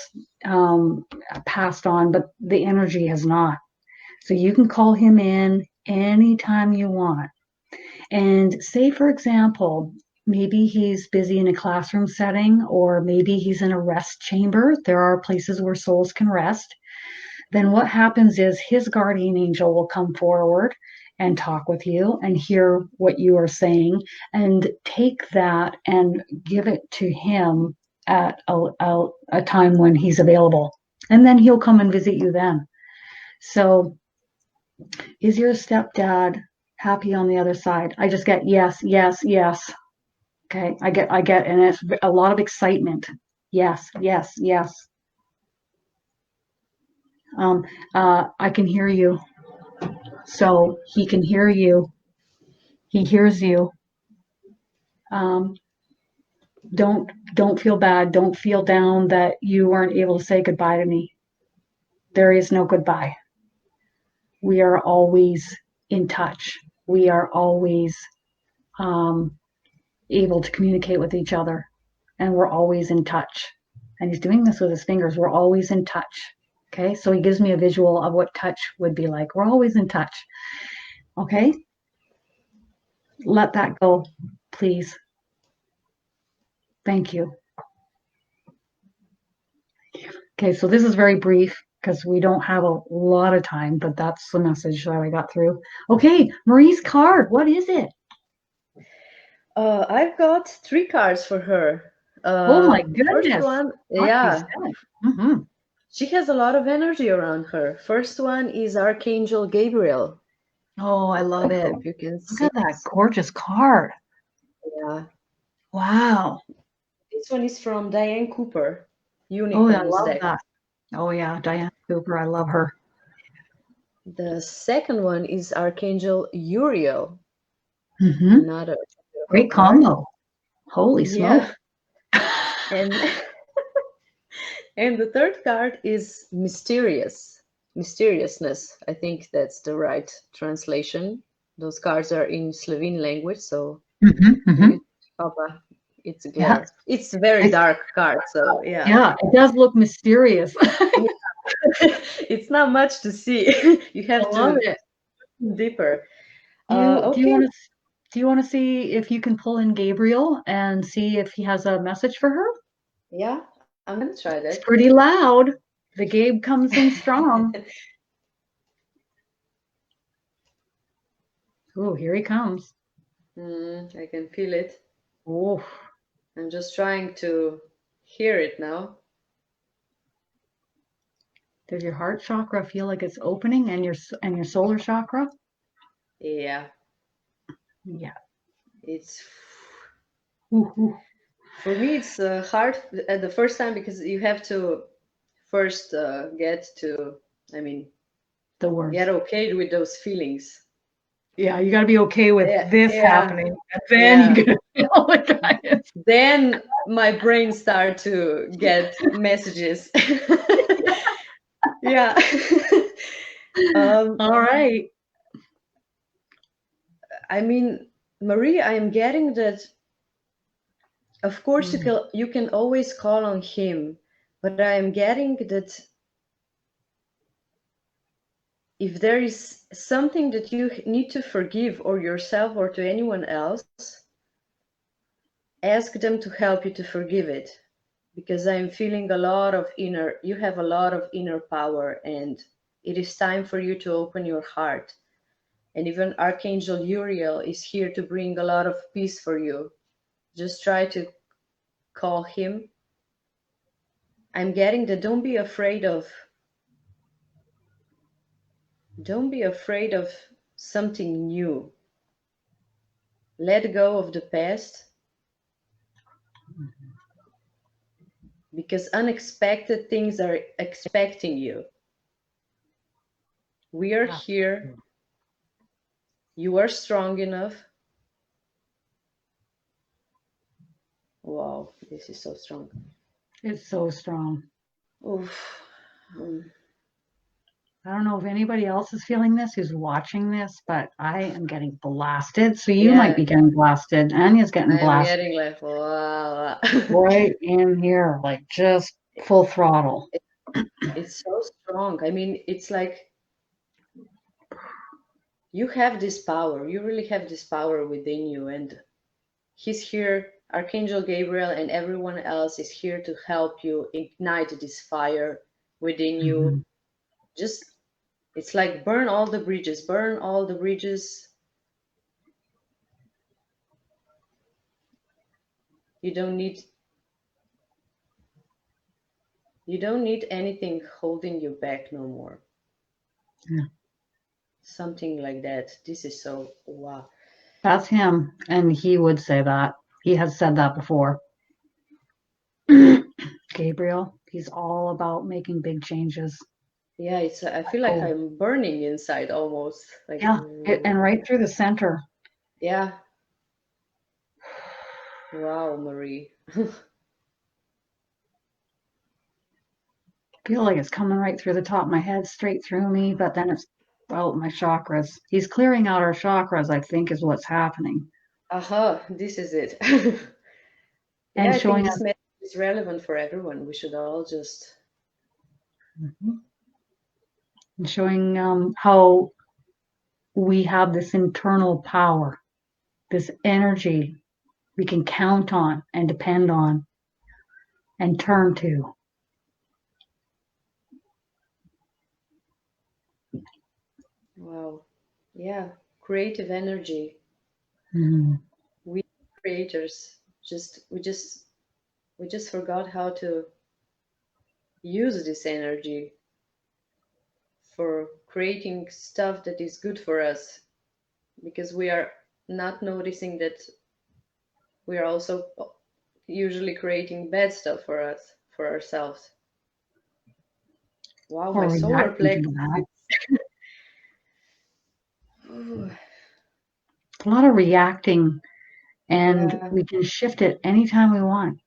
passed on, but the energy has not. So you can call him in anytime you want. And say, for example, maybe he's busy in a classroom setting, or maybe he's in a rest chamber. There are places where souls can rest. Then what happens is his guardian angel will come forward and talk with you and hear what you are saying and take that and give it to him at a time when he's available. And then he'll come and visit you then. So is your stepdad happy on the other side? I just get yes, yes, yes. Okay, I get, and it's a lot of excitement. Yes, yes, yes. I can hear you. So he can hear you. He hears you. Um, don't feel bad. Don't feel down that you weren't able to say goodbye to me. There is no goodbye. We are always in touch. We are always able to communicate with each other, and we're always in touch. And he's doing this with his fingers. We're always in touch. Okay, so he gives me a visual of what touch would be like. We're always in touch. Okay, let that go, please. Thank you. Okay, so this is very brief because we don't have a lot of time, but that's the message that I got through. Okay, Marie's card, what is it? I've got 3 cards for her. Oh my goodness. First one, yeah. Mm-hmm. She has a lot of energy around her. First one is Archangel Gabriel. Oh, I love it. You can Look see. at that gorgeous card. Yeah. Wow. This one is from Diane Cooper. Oh, Unicorns I love deck. that. Oh yeah, Diane Cooper, I love her. The second one is Archangel Uriel. Mm-hmm. Another great card. combo. Holy smoke. And and the third card is mysteriousness. I think that's the right translation. Those cards are in Slovene language, so it's glare. Yeah. It's a very dark card, so yeah. Yeah, it does look mysterious. It's not much to see. You have I love to it. deeper. Do you want to see if you can pull in Gabriel and see if he has a message for her? Yeah, I'm gonna try that. It's pretty loud. The Gabe comes in strong. Oh, here he comes. I can feel it. Oh. I'm just trying to hear it now. Does your heart chakra feel like it's opening, and your solar chakra? Yeah. Yeah. It's Ooh. For me, it's hard at the first time because you have to first get the words. Get okay with those feelings. Yeah, you got to be okay with this happening, and then you get to feel the guidance. Then my brain start to get messages. Yeah. All right. I mean, Marie, I am getting that. Of course, you can always call on him, but I am getting that if there is something that you need to forgive, or yourself or to anyone else, ask them to help you to forgive it, because I'm feeling you have a lot of inner power, and it is time for you to open your heart. And even Archangel Uriel is here to bring a lot of peace for you. just try to call him. I'm getting the don't be afraid of something new. Let go of the past, because unexpected things are expecting you. We are here. You are strong enough. Wow, this is so strong. It's so strong. Oof. I don't know if anybody else is feeling this who's watching this, but I am getting blasted. So you might be getting blasted. Anya's getting I'm blasted getting like, wow. right in here, like just full throttle. It's so strong. I mean, it's like you have this power. You really have this power within you, and he's here. Archangel Gabriel and everyone else is here to help you ignite this fire within you. Just, it's like burn all the bridges, burn all the bridges. You don't need anything holding you back no more. Yeah. Something like that. This is so wow. That's him, and he would say that. He has said that before. Gabriel, he's all about making big changes. Yeah, it's. I feel like I'm burning inside almost. Like yeah, and right through the center. Yeah. Wow, Marie. Feel like it's coming right through the top of my head, straight through me, but then it's out my chakras. He's clearing out our chakras, I think, is what's happening. This is it. And yeah, I showing think this us message is relevant for everyone. We should all just. And showing how we have this internal power, this energy we can count on and depend on and turn to. Wow. Yeah. Creative energy. We creators we just forgot how to use this energy for creating stuff that is good for us, because we are not noticing that we are also usually creating bad stuff for us, for ourselves. Wow, my solar plexus. A lot of reacting, and we can shift it anytime we want.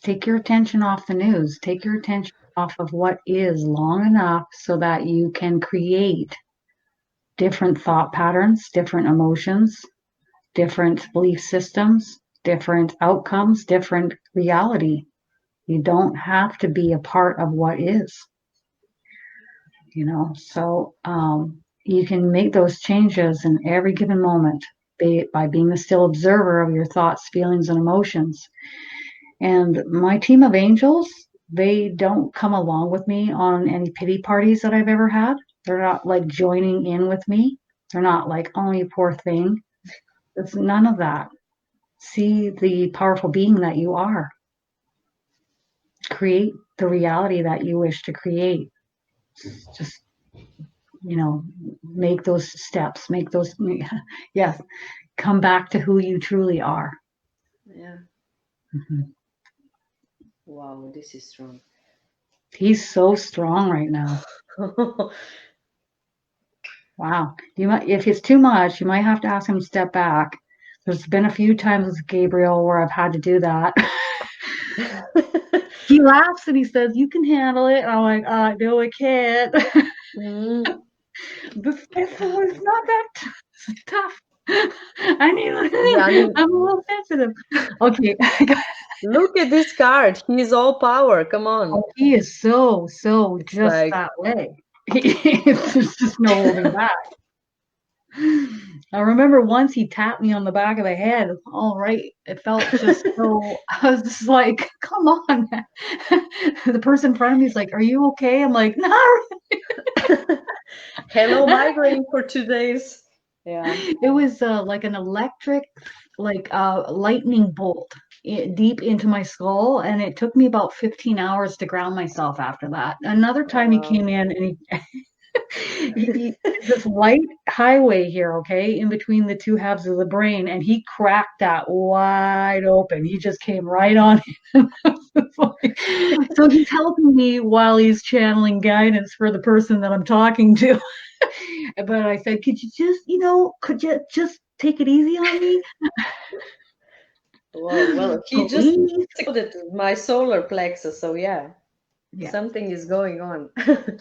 Take your attention off the news. Take your attention off of what is long enough so that you can create different thought patterns, different emotions, different belief systems, different outcomes, different reality. You don't have to be a part of what is. So you can make those changes in every given moment by being a still observer of your thoughts, feelings, and emotions. And my team of angels, they don't come along with me on any pity parties that I've ever had. They're not like joining in with me. They're not like, oh, you poor thing. It's none of that. See the powerful being that you are. Create the reality that you wish to create. Just make those steps, yes, come back to who you truly are. Yeah. Wow, this is strong. He's so strong right now. Wow. If it's too much, you might have to ask him to step back. There's been a few times with Gabriel where I've had to do that. He laughs and he says, "You can handle it." And I'm like, "No, I can't." This was not that tough. I'm a little sensitive. Okay. Look at this card. He's all power. Come on. Oh, he is so it's just like, that way. There's just no holding back. I remember once he tapped me on the back of the head. All right. It felt just so, I was just like, come on. The person in front of me is like, are you okay? I'm like, no. Hello, migraine for 2 days. Yeah. It was like an electric, like lightning bolt deep into my skull, and it took me about 15 hours to ground myself after that. Another Oh, time he wow. came in and this light highway here, okay, in between the two halves of the brain, and he cracked that wide open. He just came right on in. So he's helping me while he's channeling guidance for the person that I'm talking to. But I said, could you just, could you just take it easy on me? Well, he just Please. exploded my solar plexus, so yeah, Yeah. something is going on.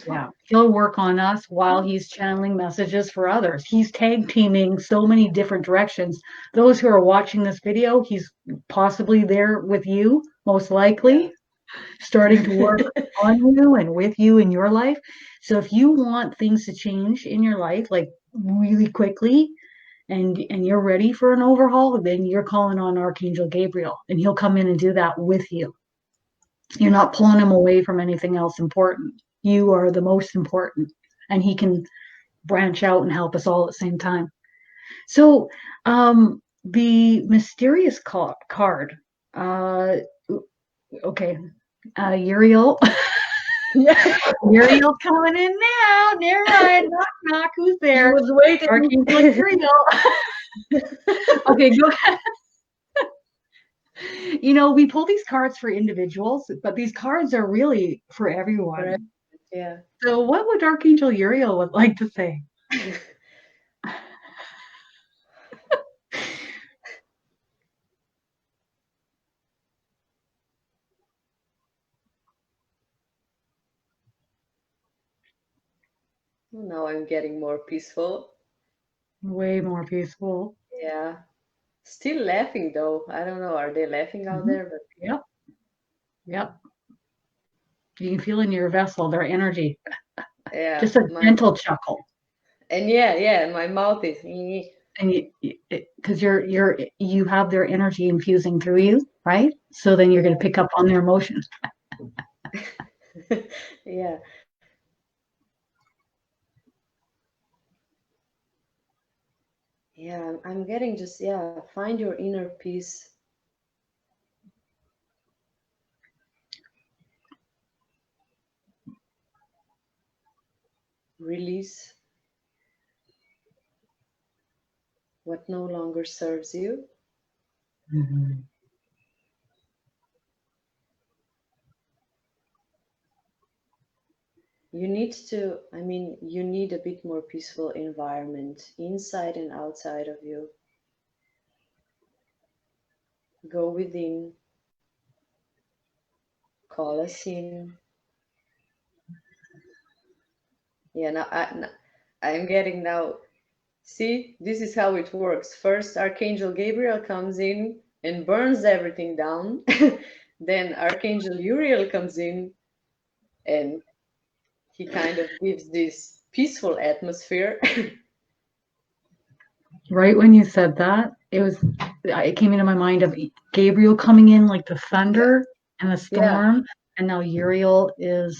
Yeah, he'll work on us while he's channeling messages for others. He's tag teaming so many different directions. Those who are watching this video, he's possibly there with you, most likely, starting to work on you and with you in your life. So if you want things to change in your life, like really quickly, and you're ready for an overhaul, then you're calling on Archangel Gabriel, and he'll come in and do that with you. You're not pulling him away from anything else important. You are the most important, and he can branch out and help us all at the same time. So, the mysterious card. Okay, Uriel. Yeah, Uriel's coming in now. Never mind. Knock, knock. Who's he there? was waiting. Archangel Uriel. Okay, go ahead. We pull these cards for individuals, but these cards are really for everyone. Yeah. So what would Archangel Uriel would like to say? Now I'm getting more peaceful. Way more peaceful. Yeah. Still laughing though. I don't know. Are they laughing out there? But Yep. Yep. You can feel in your vessel their energy. yeah, Just a gentle chuckle. and yeah, my mouth is And because you have their energy infusing through you, right? So then you're going to pick up on their emotions. yeah. Yeah, I'm getting just, find your inner peace. Release what no longer serves you. Mm-hmm. You need a bit more peaceful environment inside and outside of you. Go within, call us in. Yeah, I'm getting now. See, this is how it works. First, Archangel Gabriel comes in and burns everything down. Then Archangel Uriel comes in and he kind of gives this peaceful atmosphere. Right when you said that, it came into my mind of Gabriel coming in like the thunder and the storm, and now Uriel is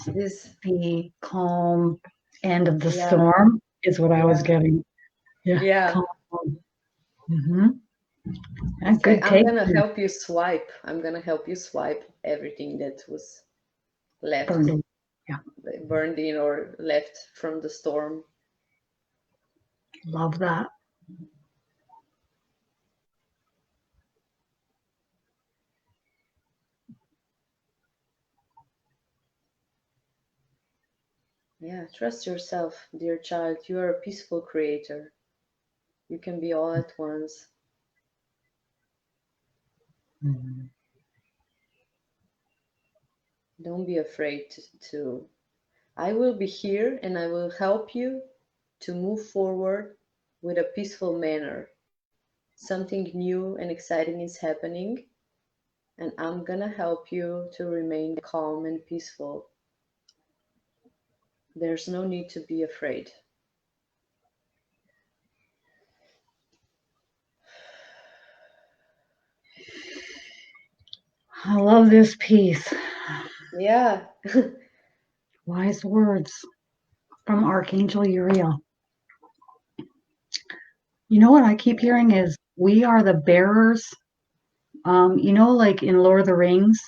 the calm end of the storm, is what I was getting. Yeah. Calm. Mm-hmm. It's Good like, I'm take. gonna help you swipe. I'm gonna help you swipe everything that was left, Burned in. Yeah. burned in or left from the storm. Love that. Yeah, trust yourself, dear child. You are a peaceful creator. You can be all at once. Mm-hmm. Don't be afraid to. I will be here and I will help you to move forward with a peaceful manner. Something new and exciting is happening, and I'm gonna help you to remain calm and peaceful. There's no need to be afraid. I love this piece. Yeah. Wise words from Archangel Uriel. You know what I keep hearing is we are the bearers. Like in Lord of the Rings,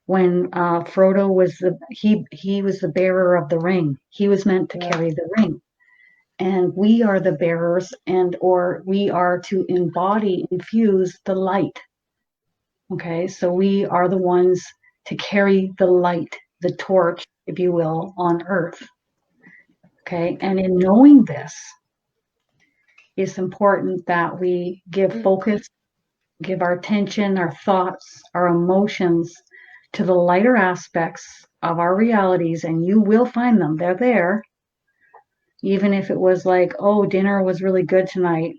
when Frodo was he was the bearer of the ring. He was meant to Yeah. carry the ring. And we are the bearers, and or we are to embody, infuse the light. Okay, so we are the ones to carry the light, the torch, if you will, on earth. Okay, and in knowing this, it's important that we give focus, give our attention, our thoughts, our emotions to the lighter aspects of our realities, and you will find them. They're there. Even if it was like, oh, dinner was really good tonight,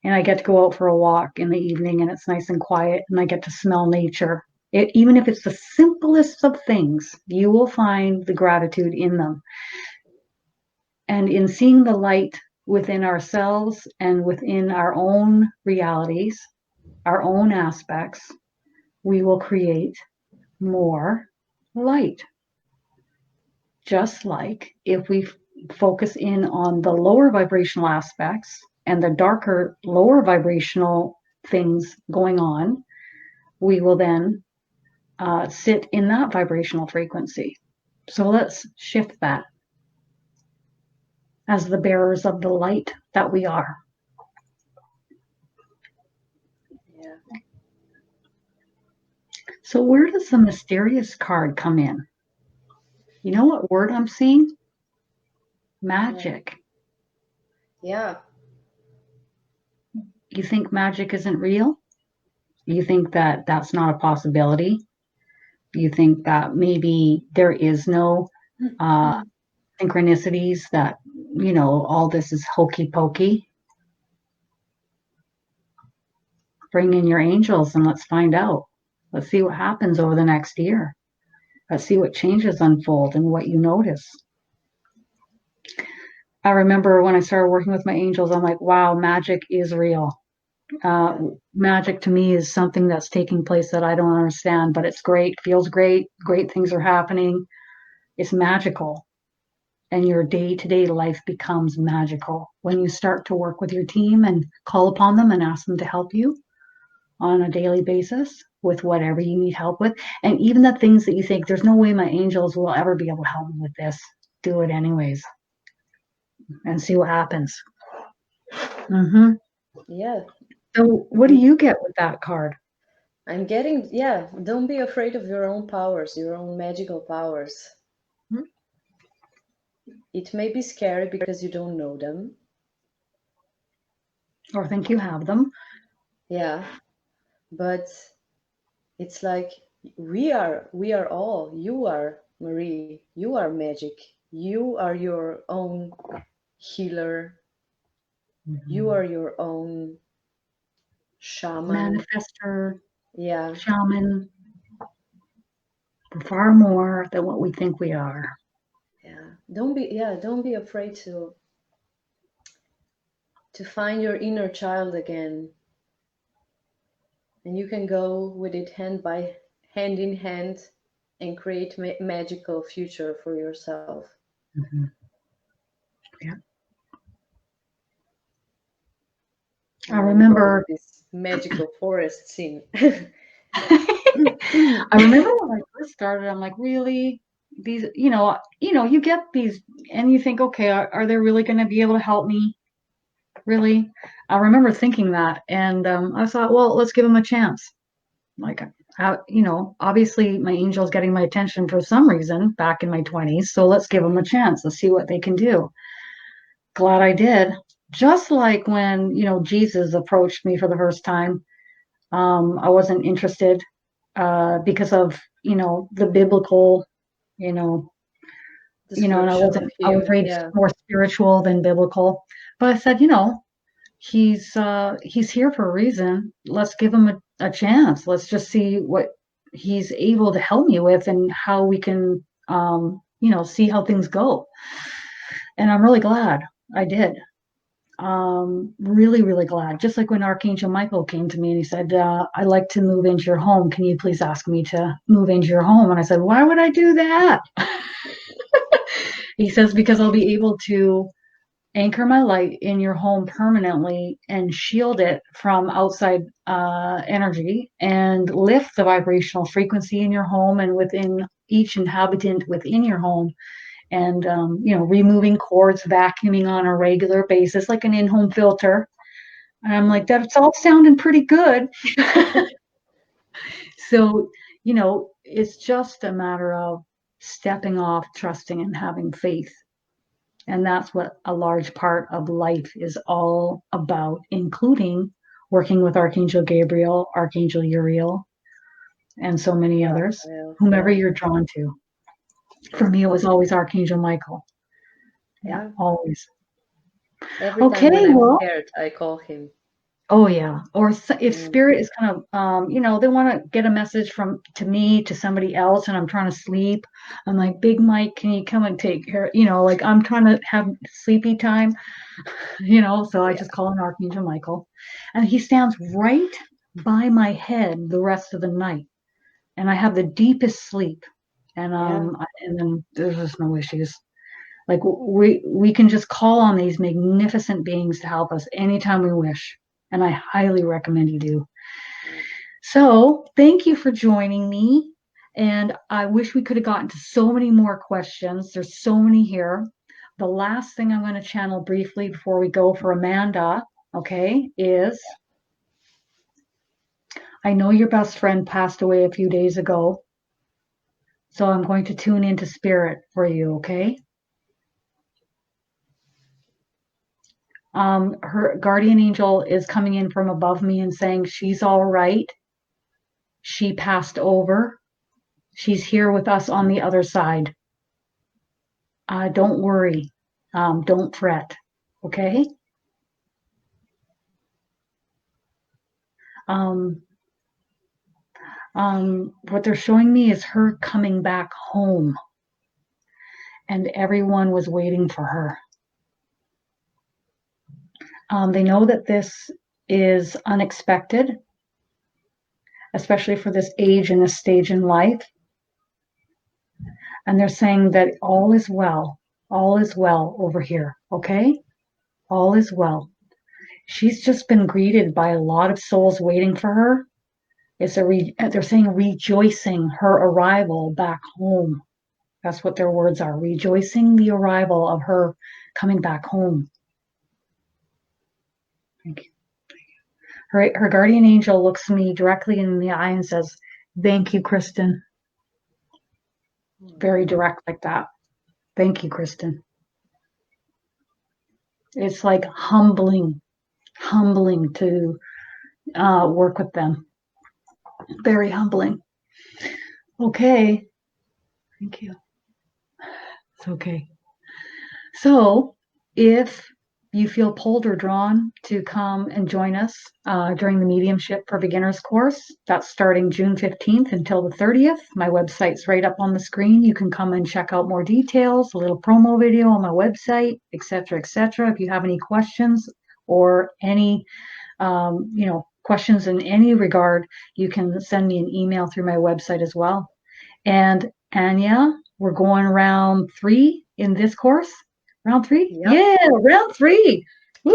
and I get to go out for a walk in the evening and it's nice and quiet and I get to smell nature. Even if it's the simplest of things, you will find the gratitude in them. And in seeing the light within ourselves and within our own realities, our own aspects, we will create more light. Just like if we focus in on the lower vibrational aspects and the darker, lower vibrational things going on, we will then sit in that vibrational frequency. So let's shift that as the bearers of the light that we are. Yeah. So where does the mysterious card come in? You know what word I'm seeing? Magic. Yeah. You think magic isn't real? You think that that's not a possibility? You think that maybe there is no synchronicities, that, all this is hokey pokey? Bring in your angels and let's find out. Let's see what happens over the next year. Let's see what changes unfold and what you notice. I remember when I started working with my angels, I'm like, wow, magic is real. Magic to me is something that's taking place that I don't understand, but it's great, feels great, great things are happening. It's magical. And your day-to-day life becomes magical when you start to work with your team and call upon them and ask them to help you on a daily basis with whatever you need help with. And even the things that you think, there's no way my angels will ever be able to help me with this, do it anyways and see what happens. Mm-hmm. Yeah. So what do you get with that card? I'm getting, don't be afraid of your own powers, your own magical powers. It may be scary because you don't know them. Or think you have them. Yeah. But it's like we are all, you are Marie, you are magic. You are your own healer. Mm-hmm. You are your own shaman. Manifester. Yeah. Shaman. We're far more than what we think we are. Yeah. Don't be afraid to find your inner child again. And you can go with it hand in hand and create magical future for yourself. Mm-hmm. Yeah. I remember this magical forest scene. I remember when I first started, I'm like, really? These, you get these and you think, okay, are they really going to be able to help me? Really? I remember thinking that. And I thought, well, let's give them a chance. Like, obviously my angel's getting my attention for some reason back in my 20s. So let's give them a chance. Let's see what they can do. Glad I did. Just like when, Jesus approached me for the first time, I wasn't interested because of, the biblical, and I was raised more spiritual than biblical. But I said, he's here for a reason. Let's give him a chance. Let's just see what he's able to help me with and how we can, see how things go. And I'm really glad I did. Really, really glad. Just like when Archangel Michael came to me and he said, I'd like to move into your home. Can you please ask me to move into your home? And I said, why would I do that? He says, because I'll be able to anchor my light in your home permanently and shield it from outside energy, and lift the vibrational frequency in your home and within each inhabitant within your home. And removing cords, vacuuming on a regular basis like an in-home filter. And I'm like, that's all sounding pretty good. So it's just a matter of stepping off, trusting, and having faith. And that's what a large part of life is all about, including working with Archangel Gabriel, Archangel Uriel, and so many others, whomever you're drawn to. For me, it was always Archangel Michael. Yeah, always. Every time when I'm scared, I call him. Oh yeah. Or if spirit is kind of, they want to get a message to me to somebody else, and I'm trying to sleep. I'm like, Big Mike, can you come and take care? Like I'm trying to have sleepy time, so I just call on Archangel Michael, and he stands right by my head the rest of the night, and I have the deepest sleep, and then there's just no issues. Like we can just call on these magnificent beings to help us anytime we wish. And I highly recommend you do. So thank you for joining me. And I wish we could have gotten to so many more questions. There's so many here. The last thing I'm going to channel briefly before we go for Amanda, okay, is I know your best friend passed away a few days ago. So I'm going to tune into spirit for you, okay? Her guardian angel is coming in from above me and saying she's all right. She passed over. She's here with us on the other side. Don't worry. Don't fret. Okay? What they're showing me is her coming back home. And everyone was waiting for her. They know that this is unexpected, especially for this age and this stage in life. And they're saying that all is well. All is well over here. Okay? All is well. She's just been greeted by a lot of souls waiting for her. They're saying rejoicing her arrival back home. That's what their words are. Rejoicing the arrival of her coming back home. Thank you. Her guardian angel looks me directly in the eye and says, "Thank you, Kristin." Very direct like that. Thank you, Kristin. It's like humbling to work with them. Very humbling. Okay. Thank you. It's okay. So if you feel pulled or drawn to come and join us during the Mediumship for Beginners course, that's starting June 15th until the 30th. My website's right up on the screen. You can come and check out more details, a little promo video on my website, etc., etc. If you have any questions or any questions in any regard, you can send me an email through my website as well. And Anya, we're going round 3 in this course. Round 3? Yep. Yeah, round 3. Woo!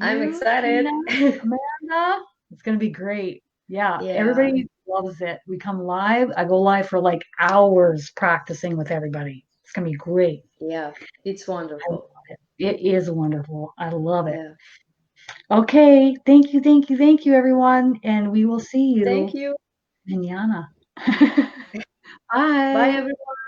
I'm excited. Amanda, it's going to be great. Yeah, everybody loves it. We come live. I go live for like hours practicing with everybody. It's going to be great. Yeah, it's wonderful. It is wonderful. I love it. Yeah. Okay, thank you, everyone. And we will see you. Thank you. Mañana. Bye. Bye, everyone.